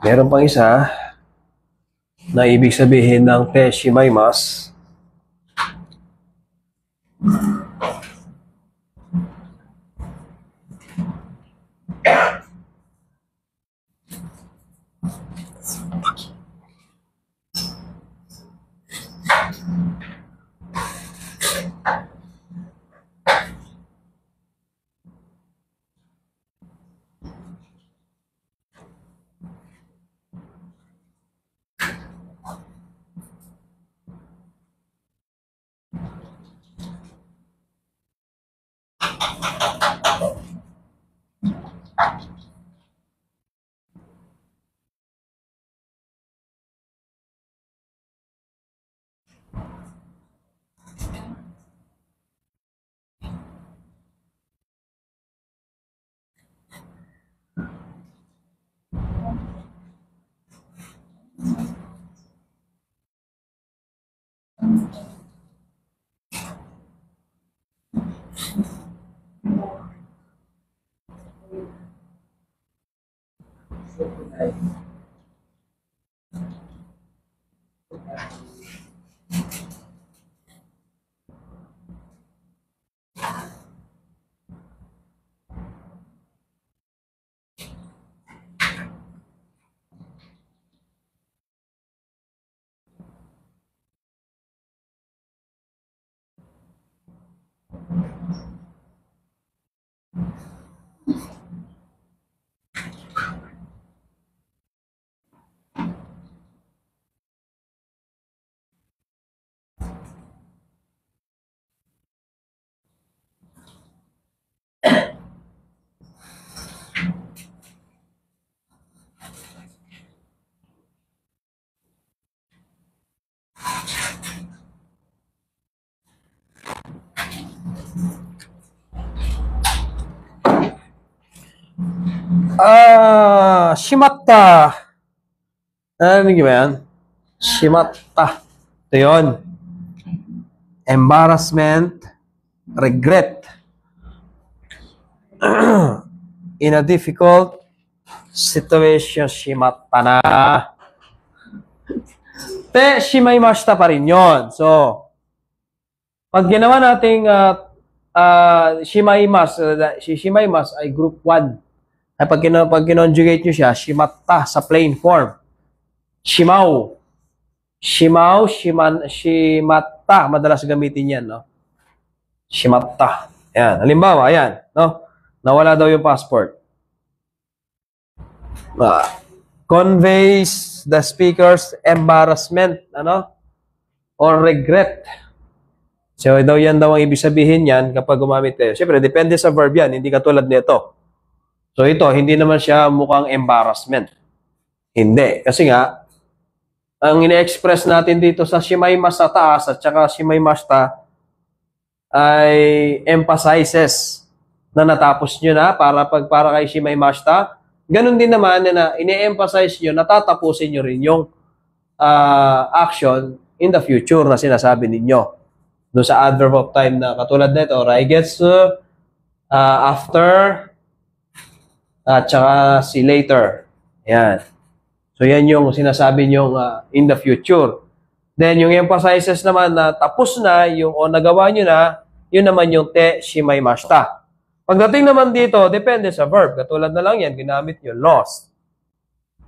Meron pang isa na ibig sabihin ng te shimaimasu. Shimatta. Ano ba yan? Shimatta. Ito yun. Embarrassment, regret. In a difficult situation, shimatta na. Te, shimaimashita pa rin yun. So, pag ginawa nating shimaimasu, si shimaimasu ay group 1. Ay pag kinonjugate nyo siya, shimatta sa plain form. Shimau. Shimau, shimatta. Madalas gamitin yan, no? Shimatta. Ayan. Halimbawa, ayan, no? Nawala daw yung passport. Conveys the speaker's embarrassment, ano? Or regret. So, yan daw ang ibig sabihin yan kapag gumamit kayo. Siyempre, depende sa verb yan. Hindi katulad nito. So, ito, hindi naman siya mukhang embarrassment. Hindi. Kasi nga, ang ine-express natin dito sa shimaimasu sa taas at saka shimaimashita ay emphasizes na natapos nyo na para kay shimaimashita. Ganon din naman na ine-emphasize nyo, natatapusin nyo rin yung action in the future na sinasabi ninyo. Doon sa adverb of time na katulad nito, raigetsu, after, at saka si later. Ayan. So, yan yung sinasabi nyo in the future. Then, yung emphasizes naman na tapos na, yung o nagawa nyo na, yun naman yung te shimaimashita. Pagdating naman dito, depende sa verb. Katulad na lang yan, ginamit nyo, lost.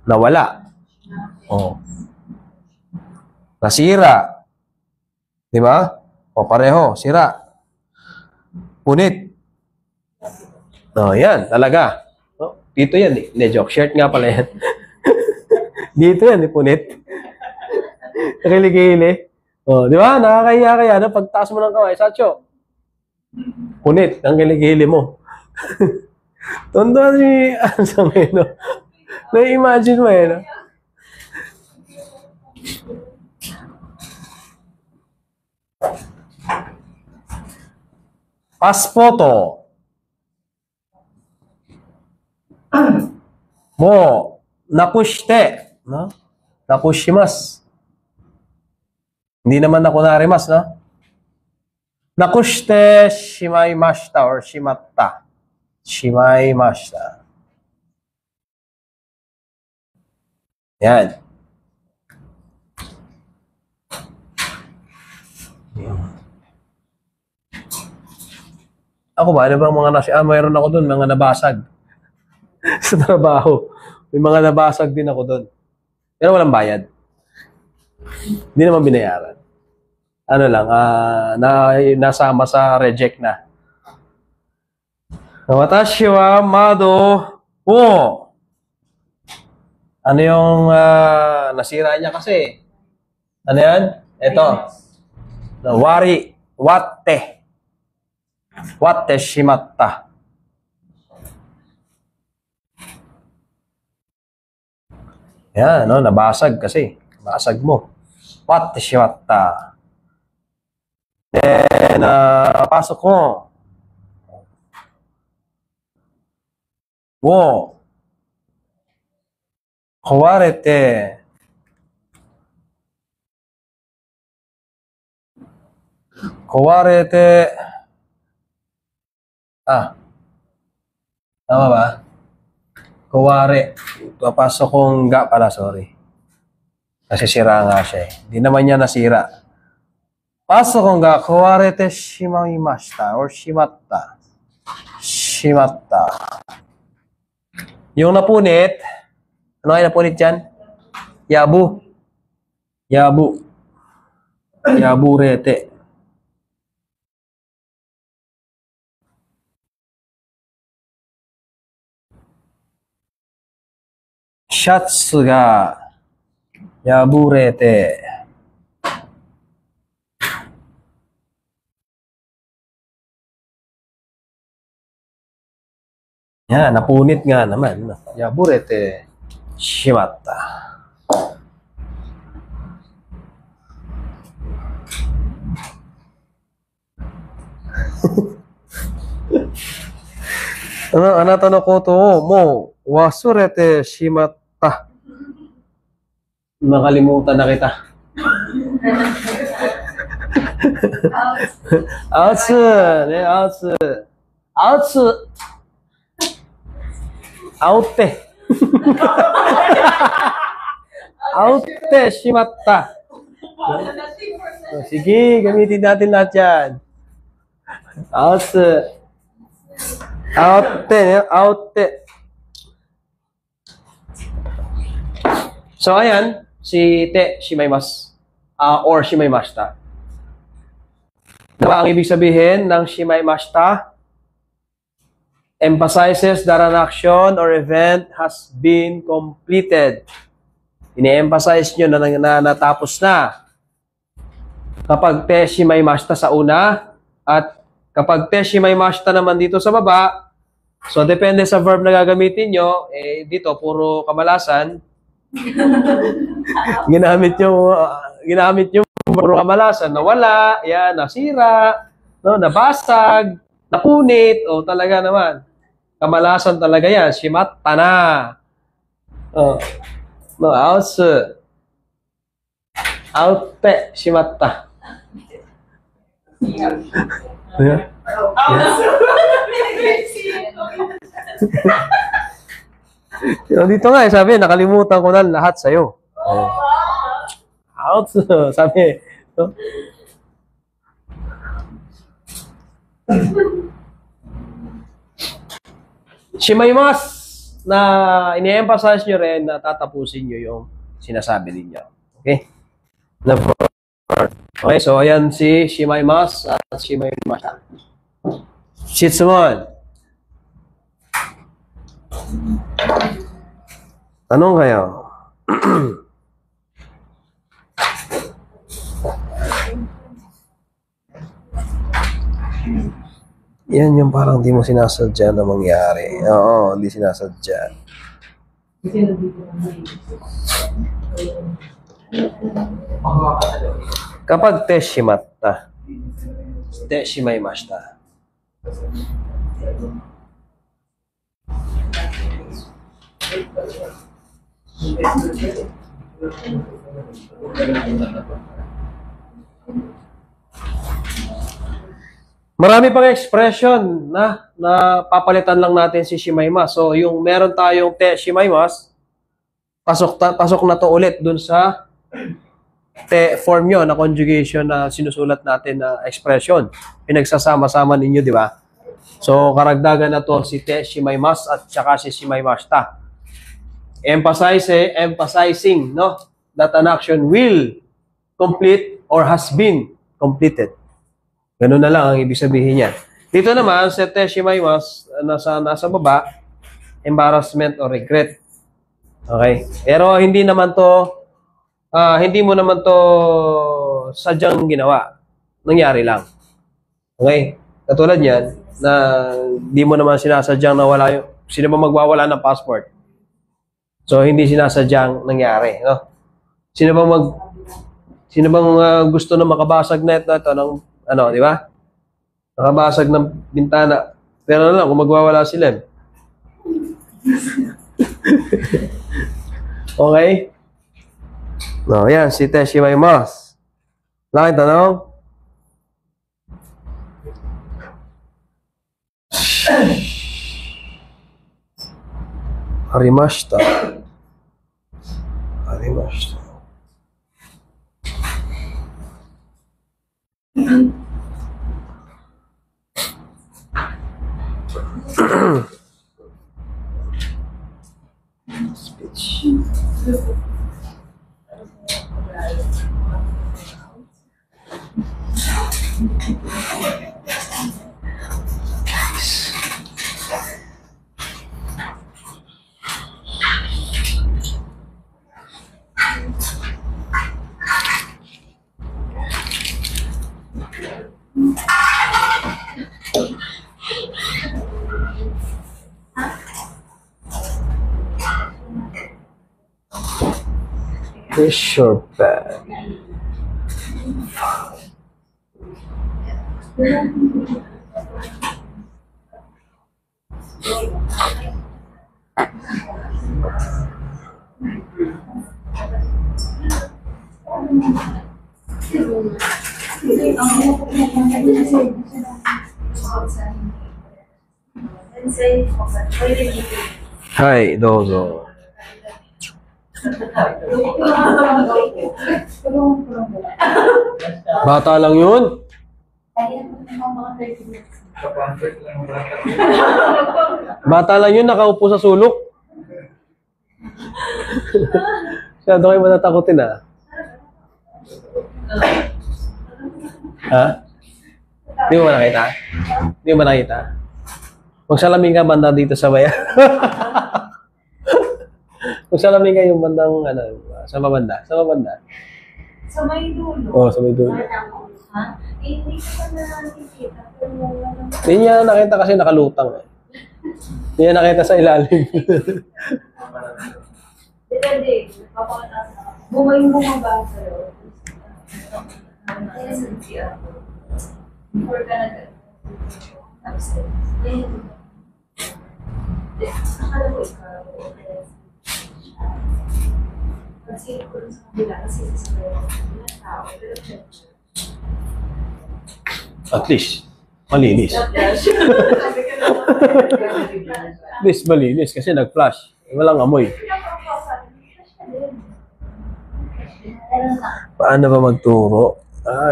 Nawala. Oh. Nasira. Di ba? O pareho, sira. Punit. No, yan, talaga. Oh, dito yan eh. Hindi, joke. Shirt nga pala yan. Dito yan eh, punit. Nakili-kili. Oh, di ba? Nakakaya kaya na pagtaas mo ng kamay, Sacho. Punit, ang kilikili mo. Tondo si sa no. Na-imagine mo eh, no? Paspoto. Mo nakushite, no? Nakushimasu. Hindi naman ako narimas, no? Nakushite shimaimashita or shimatta. Shimaimashita. Yan. Ako ba? Ano bang mga mayroon ako doon, mga nabasag. Sa trabaho. May mga nabasag din ako doon. Pero walang bayad. Hindi naman binayaran. Ano lang, nasama sa reject na. Watashi wa mado wo. Ano yung nasira niya kasi? Ano yan? Ito. Watte shimatta. Yan, no? Nabasag kasi. Basag mo. Watte shimatta. Then, pasok ko. Wo. Kawarete. Tama ba? Kaware. Papasok kong ga pala, sorry. Kasi sira nga siya eh. Hindi naman niya nasira. Pasok kong ga, kawarete shimaimashita or shimatta. Shimatta. Yung napunit, ano kayo napunit dyan? Yabu. Yaburete. Shatsu ga yaburete. Yan, napunit nga naman. Yaburete shimatta. Anata no koto o mo wasurete shimatta. Nakalimutan na kita. Outsu. Aute. Aute shimatta. Sige, gamitin natin lahat yan. Aute. So, ayan, si te, shimaimasu. Or shimaimashita. Diba ang ibig sabihin ng shimaimashita? Emphasizes that an action or event has been completed. Ine-emphasize nyo na natapos na. Kapag te shimaimashita sa una, at kapag te shimaimashita naman dito sa baba, so depende sa verb na gagamitin nyo, dito puro kamalasan. ginamit nyo puro kamalasan, nawala, yan, nasira, no, nabasag, napunit, o talaga naman. Kamalasan talaga yan, shimatta na. No, aute, shimatta. Yeah. Dito nga sabi, nakalimutan ko na lahat sa'yo. Out, sabi. Shimaimasu. na ini-emphasize nyo rin na tatapusin nyo yung sinasabi ninyo. Okay? Okay, so ayan si Shimaimas at Shimaimashita. Shitsumon. Tanong kayo. Yan yung parang di mo sinasadya na mangyari. Oo, hindi sinasadya. Kapag teshimatta, teshimaimashita. Marami pang expression na papalitan lang natin si Shimaimas. So, yung meron tayong te Shimaimas, pasok na to ulit dun sa te form yun na conjugation na sinusulat natin na expression. Pinagsasama-sama ninyo, di ba? So, karagdagan na to si te Shimaimas at saka si Shimaimashita. Emphasizing, no? That an action will complete or has been completed. Ganun na lang ang ibig sabihin niya. Dito naman, sa te Shimaimas, nasa baba, embarrassment or regret. Okay? Pero hindi naman to, hindi mo naman to sadyang ginawa. Nangyari lang. Okay? Katulad yan, na hindi mo naman sinasadyang nawala yung, sino ba magwawala ng passport? So, hindi sinasadyang nangyari. No? Sino bang gusto na makabasag na ito ng ano, di ba? Nakabasag ng bintana. Pero lang, kung magwawala sila. Okay? No, yan, si te Shimaimas. Laking tanong? Harimashita. Harimashita. Speech. Fish or bag? Hi, dozo. Bata lang yun. Bata lang yun, nakaupo sa sulok. Masyado kayo matatakutin, ha? Ha? Di mo ba nakita? Di mo ba nakita? Magsalamin ka banda dito sa bayan. Magsalamin ka yung bandang, ano, sa mabanda. Sa mabanda. Sa may dulo. Oo, sa may dulo. Ha? Hindi ko pa nakikita. Hindi niya nakita kasi nakalutang. Eh. Hindi niya nakita sa ilalim. Depende. Papakataas na. Bumaba sa loob. Before ka upstairs. Akala ko ikaw. Kasi ko sa kabila kasi sa tao. At least, malinis. At least malinis kasi nag-flash. Walang amoy. Paano ba magturo?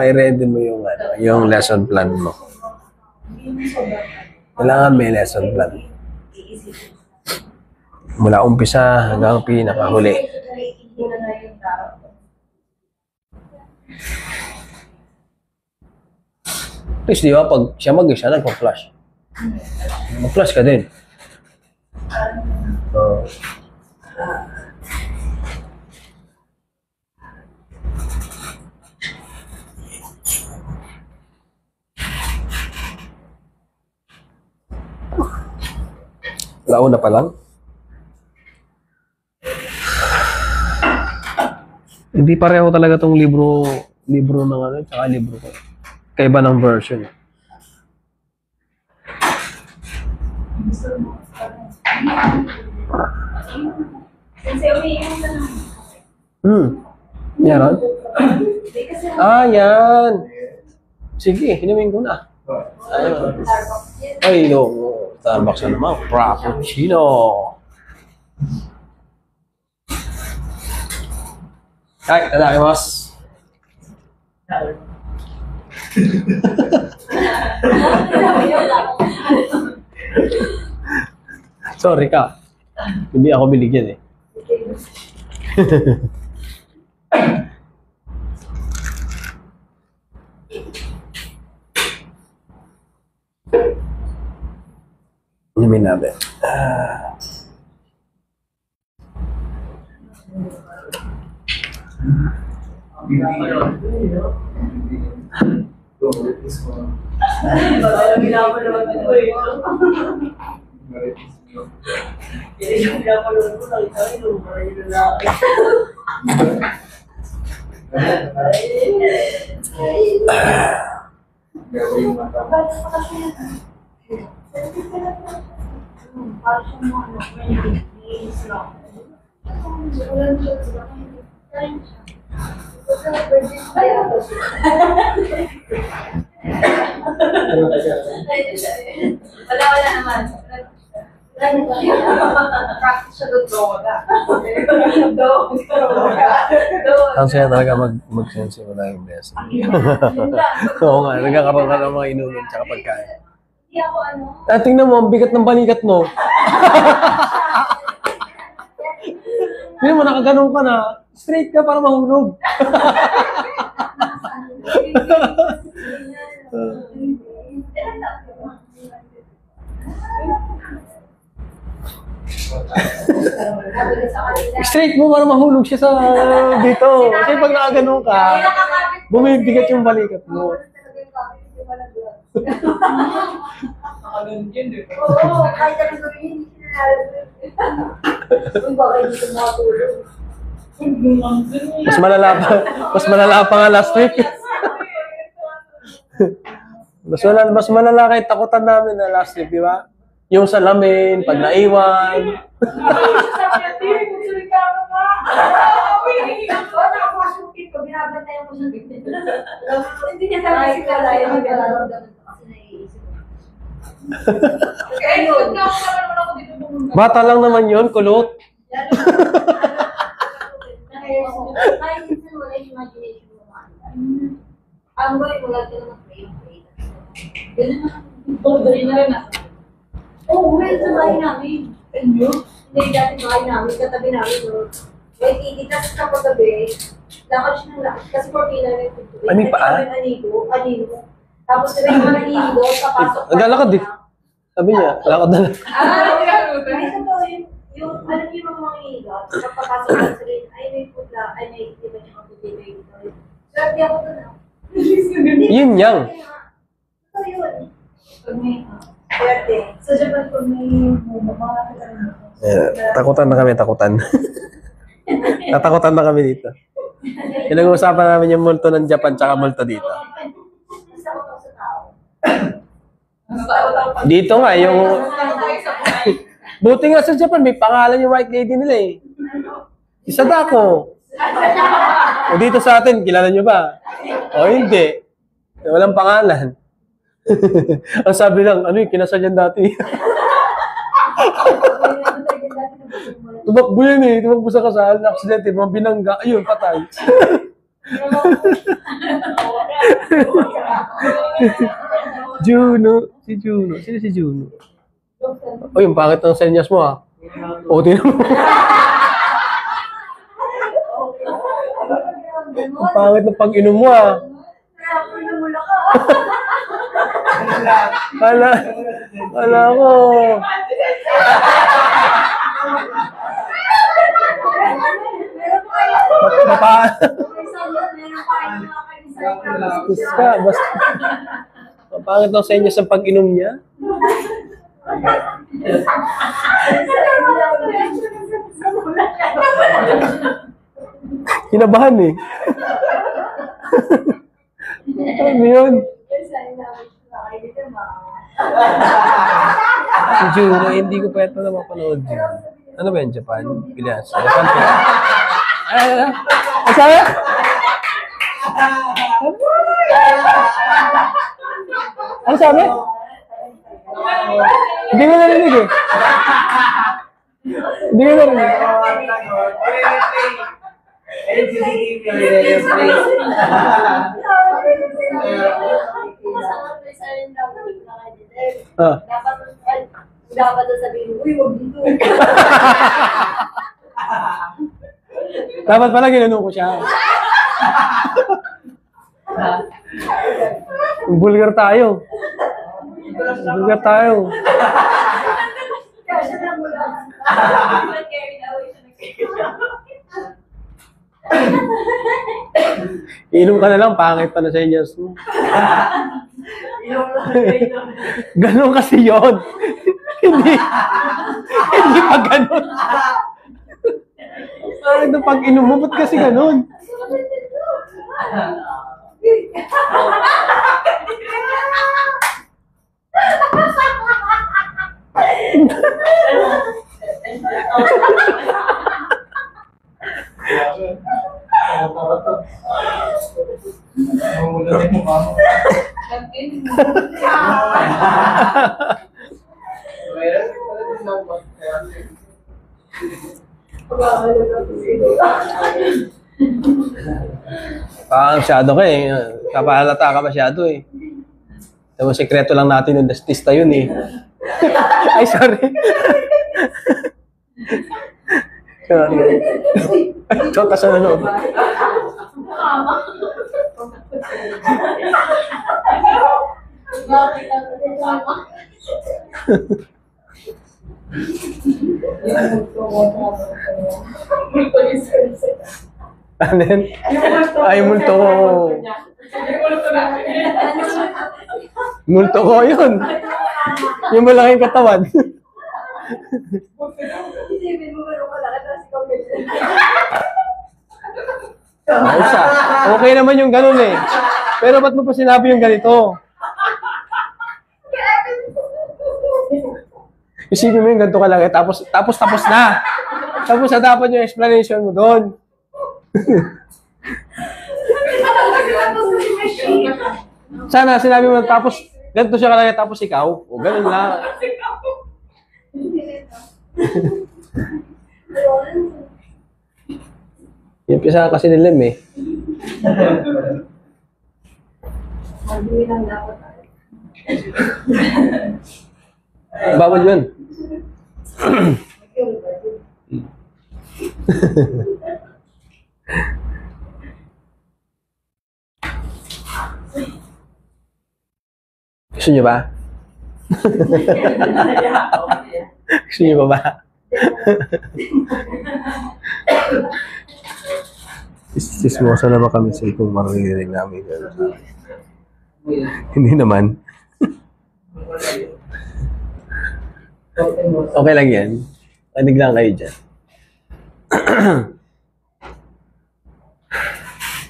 I-ready mo yung, yung lesson plan mo. Kailangan may lesson plan. Mula umpisa hanggang pinakahuli. Hindi na na yung tao. At least, di ba, pag siya mag-isa, nagpa-flash. Mag-flash ka din. So, launa pa lang. Hindi pareho talaga tong libro ng ano, tsaka libro ko. Kaiba ng version. Kasi umiinom na lang. Yaron? Hindi kasi Yan. Sige, inumin ko na. Starbucks yan. Ay, no. Starbucks na naman. Frappuccino. Ay, tadakimasu. Sorry ka. Hindi ako binigyan eh. Inumin natin. Wala naman. Practice siya doon. Ang saya talaga mag-sense mo na yung best. Oo nga, nagkakaroon ka ng mga inumin tsaka pagkain. Hindi ako ano. Tingnan mo, ang bigat ng balikat mo. Hindi mo, nakaganon ka na. Straight ka para mahulog. Straight mo para mahulog siya sa dito. Kasi pag nakaganon ka, bumibigat yung balikat mo. Oo, kahit ano sabihin, hindi sinalabi. Bakit dito makatulog? Mas malala pa nga last week. mas malala kahit takutan namin na last week, di ba? Yung salamin, pag naiwan. Hindi niya sabi si Kala yung nagdadamdaman kasi naiisip. Kaya yun, naman ako dito pumunta. Bata lang naman yun, kulot. Kahit minsan wala yung imagination mo makakita. Ang boy, wala ka lang mag-pray. Ganun na rin nasa. Oo, well, sa bahay namin. Hindi, dati bahay namin, katabi namin. May titi, tapos kapag gabi, lakad siya ng lakad. Kasi 14 na rin. Ay, may paa? Anino. Tapos sabi ko naninigo, papasok. Naglalakad eh. Sabi niya, lakad na lang. May totoo yung, alam niyo yung mga higat, kapapasok ka sa rin, ay may putla, ay may iba niya kapatid may dito. Swerte ako doon ah. Yun yang. Ito yun. Pag may, swerte. Sa Japan, pag may mga Takutan na kami, takutan. Natakutan na kami dito. Pinag-uusapan namin yung multo ng Japan tsaka multo dito. Mas ako to sa tao. Dito nga, yung... Buti nga sa Japan, may pangalan yung white lady nila eh. Si Sadako. O dito sa atin, kilala nyo ba? O hindi. Walang pangalan. Ang sabi lang, ano yung kinasal yan dati? Tumakbo yan eh. Tumakbo sa kasal. Accident eh. Mga binangga. Ayun, patay. Juno. Si Juno. Sino si Juno? O, yung pangit ng senyas mo ah. O, tinan mo. Ang pangit ng pag-inom mo, ah. Kaya ako namula ka. Kala ko. Meron pa kayo. Mapa. Meron pa kayo mga Diyos ka, basta. Ang pangit ng senyas ng pag-inom niya. Kinabahan eh. Ano yun? Si Juro, hindi ko pa ito na mapanood yun. Ano ba yun, Japan? Pilihan sa Japan. Ano sabi? Ano sabi? Hindi ko narinig eh. Hindi ko narinig. Ah. Dapat sabihin, uy, wag dito. Dapat pala ginanong ko siya. Bulgar tayo. Bulgar tayo. Kasi na mula. Carried away siya. Inom ka na lang, pangit pa na sa inyo. Ganon kasi yun. Hindi pa ganon. Parang na pag inom mo, ba't kasi ganon? Parang masyado ka eh. Kapahalata ka masyado eh. Tapos sekreto lang natin yung dastista yun eh. Ay, sorry. Sorry. Ito, tas na loob. Ano yun? Ay, multo ko. Multo ko yun. Yung malaking katawan. Isipin mo meron ka lang, tapos ikaw ganyan. Ayos ah. Okay naman yung ganun eh. Pero ba't mo pa sinabi yung ganito? Isipin mo yung ganito ka lang eh. Tapos na. Tapos na dapat yung explanation mo doon. Sana sinabi mo tapos ganito siya kalagay tapos ikaw. O ganun lang. Yung pisa kasi nilim eh. Hindi lang dapat. Bawal yun. Gusto niyo ba? Gusto niyo ba? Sismosa naman kami sa kung maririnig namin. Hindi naman. Okay lang yan. Panig lang kayo dyan.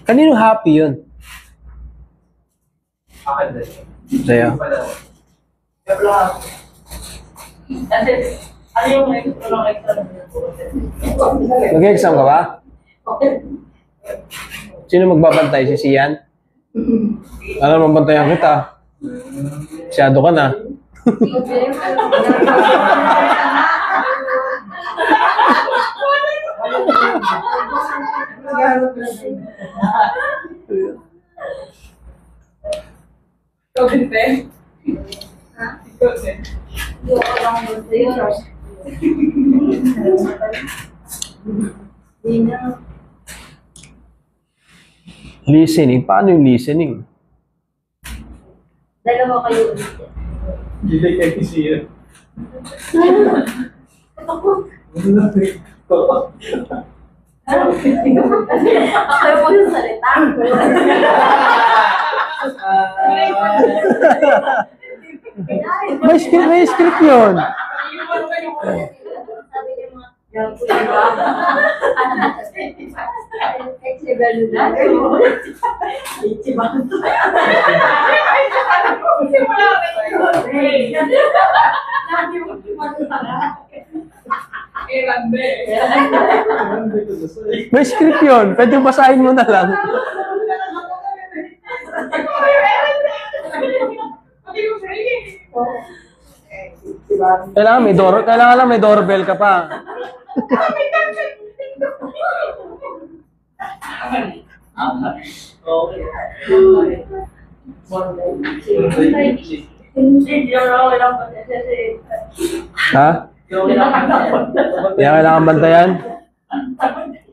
Kanino happy yun? Sa'yo? Mag-exam ka ba? Sino magbabantay? Si Sian? Alam, mabantayan kita. Masyado ka na. Hindi ako lang gusto yun. Listening. Paano yung listening? Dalawa kayo ulit. Hindi kayo siya. Ako yung magsasalita. May script yun. Sabi niya mga yung ex-level na. May script yun. Pwede basahin mo na lang. Kailangan lang may doorbell ka pa. Ha? Kaya kailangan bantayan?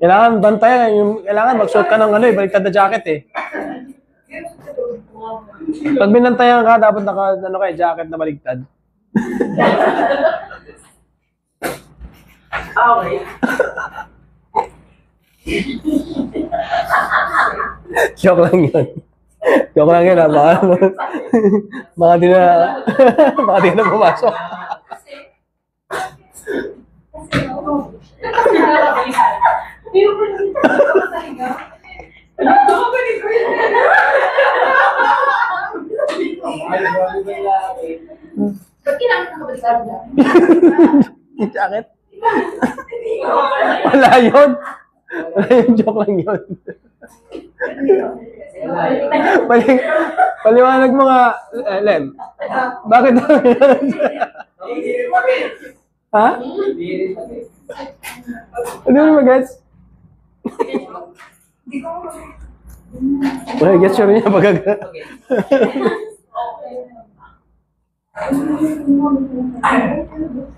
Kailangan bantayan. Kailangan magsuot ka ng baliktad na jacket eh. Pag binantayan ka, dapat jacket na baliktad. Okay. Joke lang yun. Joke lang yun, ha? Baka di na pumasok. Ba't kailangan nakabaliktad na? Yung jacket? Wala yun. Joke lang yun. Paliwanag mo nga, Lem. Bakit? Ha? Ano mo mag-gets? Well, gets yun niya pagkaga.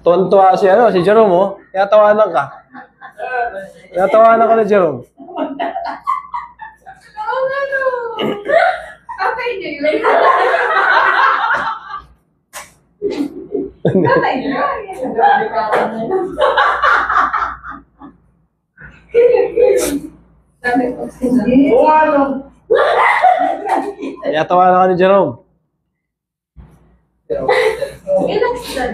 Tuwan-tuwa si Jerome, oh. Kaya tawanan ka. Ni Jerome. Tatay niyo yun. Tatay niyo yun. Kaya tawanan ka ni Jerome. Ilang sila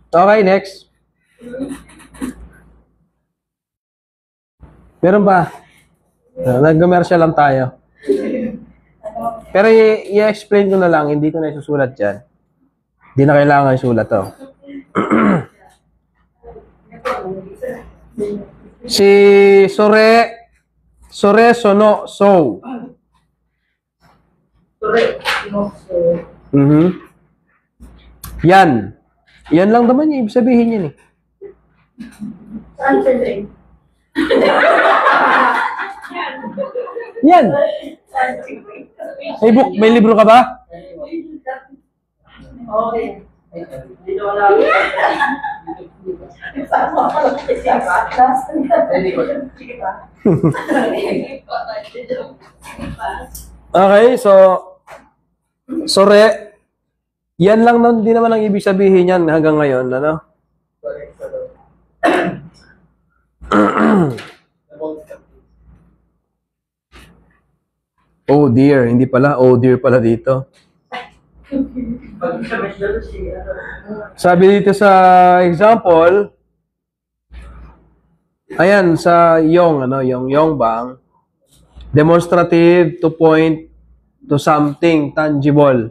Okay, next. Meron ba? Nag-commercial lang tayo. Pero i-explain ko na lang, hindi ko na isusulat dyan. Hindi na kailangan isulat to. Si Sore, Sono, So. Yan. Yan lang naman yung ibig sabihin yan eh. Saan sila? Yan. May libro ka ba? Okay. Dito wala. Okay, so Sore, yan lang din naman ang ibig sabihin yan hanggang ngayon, ano? Oh dear, hindi pala. Oh dear pala dito. Sabi dito sa example, ayan, sa yung bang, demonstrative to point to something tangible.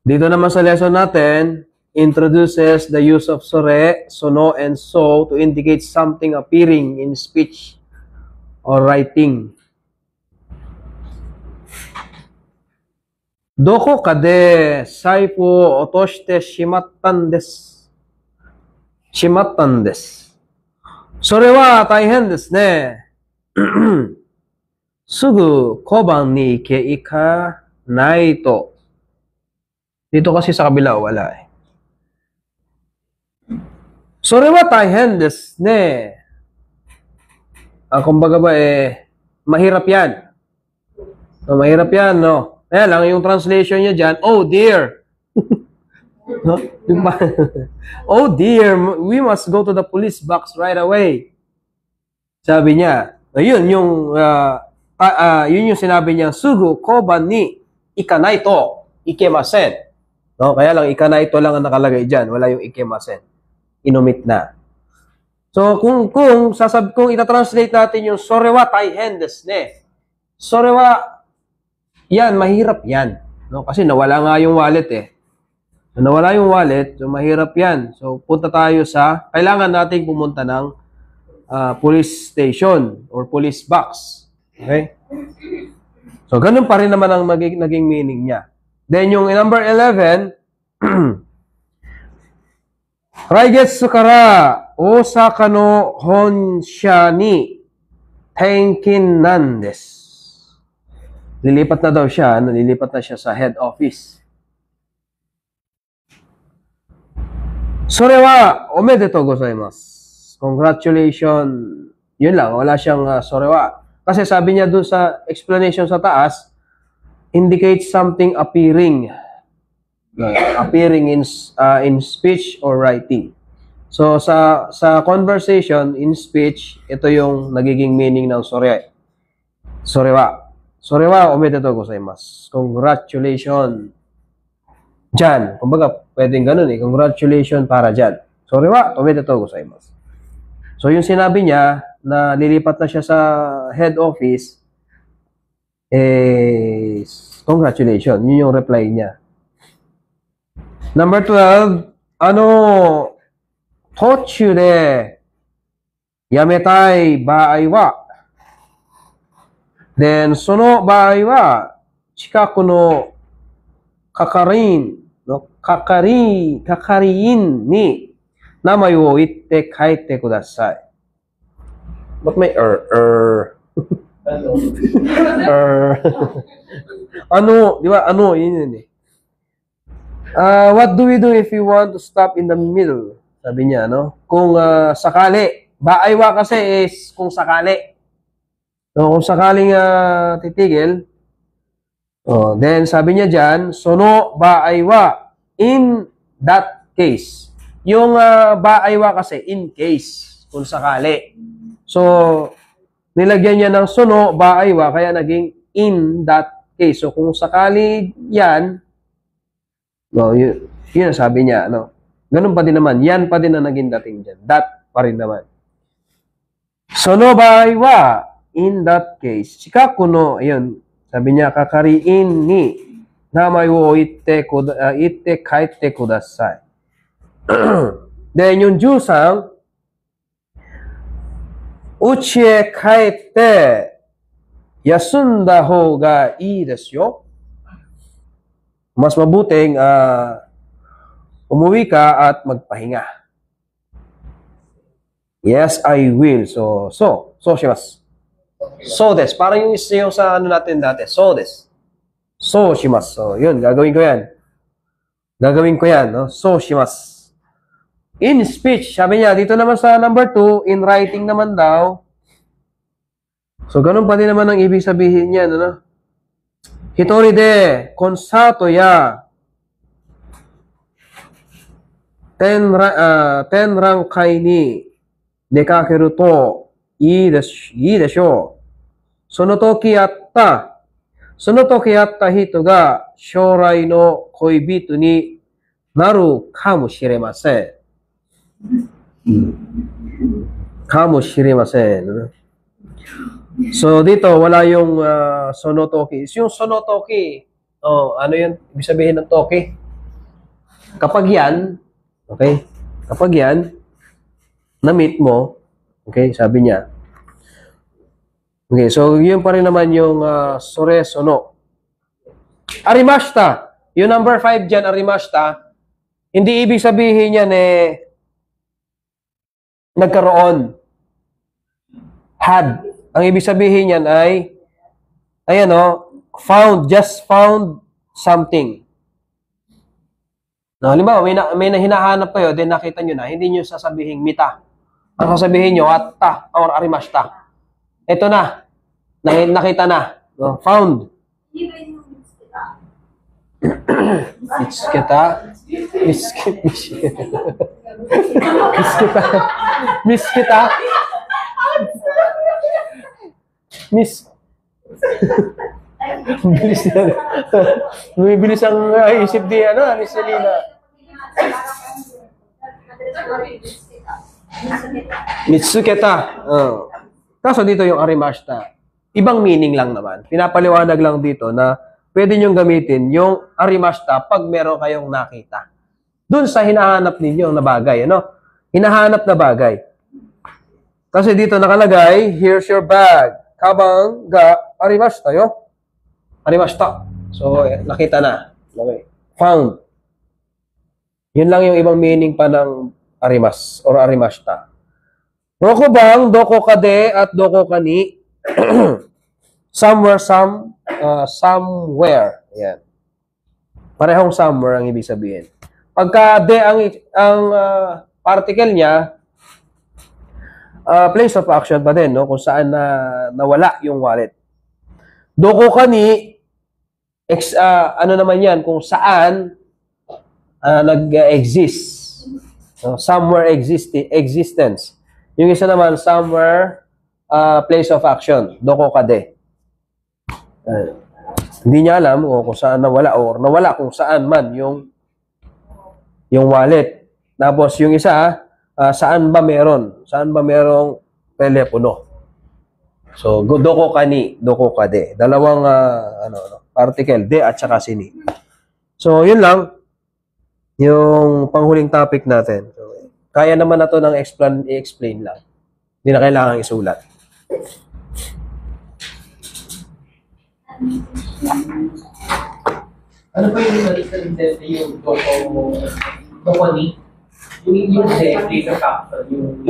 Dito naman sa lesson natin, introduces the use of sore, sono, and so to indicate something appearing in speech or writing. Doko ka de saifu otoshite shimattan desu. Shimattan desu. Sore wa taihen desu ne. Sugu koban ni ike ika nai to. Dito kasi sa kabila wala eh. Sore wa taihen desu ne. Kumbaga ba eh, mahirap yan. No, mahirap yan, no? Kaya lang, yung translation niya dyan, oh dear. No? Diba? Oh dear, we must go to the police box right away. Sabi niya, yun yung sinabi niya, sugu koban ni ikanai to ikemasen. No? Kaya lang, ikanai to lang ang nakalagay dyan. Wala yung ikemasen. Inumit na. So, kung itatranslate natin yung sorewa taihen desu ne. Sorewa, yan, mahirap yan. No? Kasi nawala nga yung wallet eh. Nawala yung wallet, so mahirap yan. So, punta tayo kailangan nating pumunta ng police station or police box. Okay? So, ganun pa rin naman ang naging meaning niya. Then, yung number 11, Raigetsu kara Osaka no honsha ni tenkin nan desu. Lilipat na daw siya, lilipat na siya sa head office. Sore wa omedetou gozaimasu. Congratulations. Yun lang, wala siyang sore wa. Kasi sabi niya doon sa explanation sa taas, indicates something appearing. Appearing in speech or writing. So sa conversation in speech, ito yung nagiging meaning ng sore. Sorewa. Sorewa omedetou gozaimasu. Congratulations. Diyan. Kumbaga, pwedeng ganun eh. Congratulations para dyan. Sorewa omedetou gozaimasu. So yung sinabi niya na lilipat na siya sa head office, congratulations. Yun yung reply niya. Number 12, tochu de yametai baai wa. Then, sono baai wa, chikaku no kakarin ni namai wo itte kaite kudasai. Ba't may di ba? Yun eh. What do we do if we want to stop in the middle? Sabi niya, no? Kung sakali. Baaywa kasi is kung sakali. So, kung sakaling titigil, then sabi niya dyan, sono baaywa in that case. Yung baaywa kasi in case, kung sakali. So, nilagyan niya ng sono baaywa, kaya naging in that case. So, kung sakali yan, no, yun ang sabi niya, no? Ganun pa din naman. Yan pa din na naging dating dyan. That pa rin naman. Sono baaywa, in that case, chikaku no, ayun, sabi niya, kakariin ni namai wo itte kaite kudasai. Then yung Jusang, uchi kaite yasunda hou ga ii desu yo. Mas mabuting umuwi ka at magpahinga. Yes, I will. So shimasu. So des. Parang yung sa natin dati. So des. So shimasu. So, yun. Gagawin ko yan. No? So shimasu. In speech. Sabi niya, dito naman sa number 2, in writing naman daw. So, ganun pa din naman ang ibig sabihin niya. No? Hitori de konsato ya tenrankai ni dekakeru to ii desho. Sono toki atta hito ga shourai no koibito ni naru kamoshiremasen. Kamoshiremasen. So, dito, wala yung sonotoki. Yung sonotoki, ano yun? Ibig sabihin ng toki? Kapag yan, Okay? Kapag yan, na-meet mo, okay, sabi niya. Okay, so yun pa rin naman yung sores o no. Arimashta. Yung number 5 dyan, arimashta, hindi ibig sabihin yan nagkaroon. Had. Ang ibig sabihin yan ay, ayan o, found, just found something. No, halimbawa, may hinahanap kayo, then nakita nyo na, hindi nyo sasabihin mita. Ang sasabihin nyo, atta, or arimashta. Ito na. Nakita na. No? Found. Hindi ba yung kita? Mitskita. Miskita. Bilis na. Bilis ang isip di ni Selena. Mitsuketa. Kaso dito yung arimashta. Ibang meaning lang naman. Pinapaliwanag lang dito na pwede nyong gamitin yung arimashta pag meron kayong nakita. Doon sa hinahanap ninyo na bagay. Ano? Hinahanap na bagay. Kasi dito nakalagay, here's your bag. Kabang ga arimashita yo. Arimashita. So, nakita na. Okay. Found. Yun lang yung ibang meaning pa ng arimas or arimashita. Rokubang, doko kade at doko kani. Somewhere, somewhere. Yan. Parehong somewhere ang ibig sabihin. Pagka de ang particle niya, place of action pa din, no? Kung saan nawala yung wallet. Doko kani, ano naman yan, kung saan nag-exist. So, somewhere existence. Yung isa naman, somewhere, place of action. Doko kade. Hindi niya alam kung saan nawala or nawala kung saan man yung wallet. Tapos yung isa, saan ba meron? Saan ba merong telepono? So, doko kani, doko kade. Dalawang particle, de at saka sini. So, yun lang yung panghuling topic natin. So, kaya naman na to ng i-explain lang. Hindi na kailangan isulat. Ano pa yung doko ni? Yung place of action, yung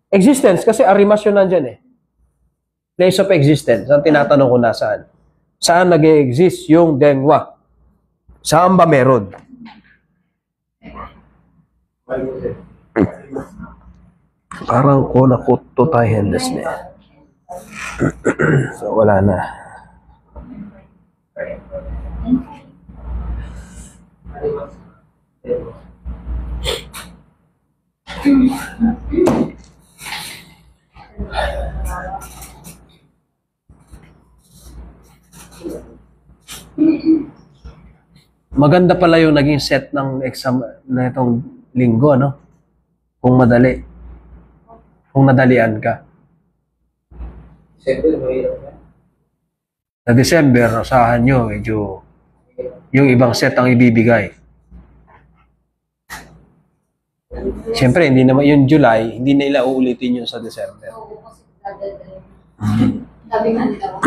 Existence, kasi arimas yun nandyan eh. Place of existence. Ang tinatanong ko nasaan? Saan nag-exist yung dengwa? Saan ba meron? Parang ko nakuto tayo hendes niya. So, wala na. Maganda pala yung naging set ng exam na itong linggo, no? Kung madali. Kung nadalian ka. Siyempre, mahirap na. Sa December, asahan nyo, medyo yung ibang set ang ibibigay. Siyempre, hindi naman yung July, hindi nila uulitin yun sa December. Oo, kasi dadalhin. Sabi nga nila.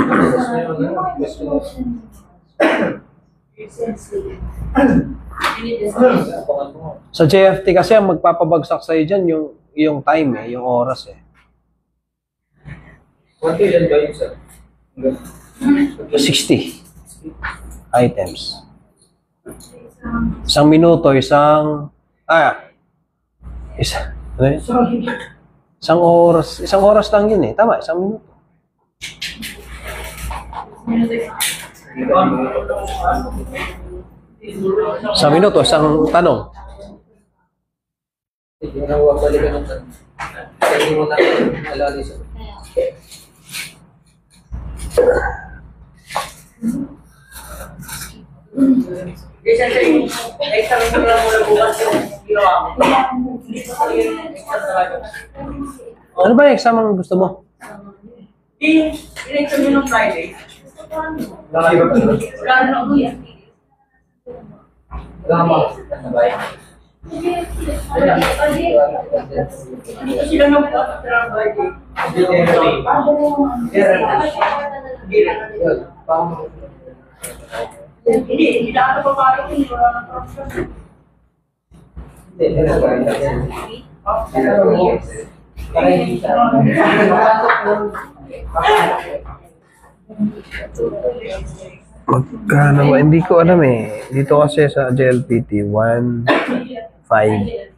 Sa JFT kasi ang magpapabagsak sa'yo dyan yung time yung oras eh. What ilan ba yun, sir? 60 items. Isang minuto, isang oras lang yun eh. Tama, isang minuto. Isang minuto, isang tanong. Hindi na huwag balikan ng tanong. Hindi mo na alali, sir. Ano ba yung exam ang gusto mo? Yung election nyo ng Friday, Laki ba ito? wala na ako yan. Lama. Dito sila nang patatra ng Friday. Hindi na ako papayag kung wala nang trabaho. Magkano ba? Hindi ko alam eh. Dito kasi sa JLPT, 1.5.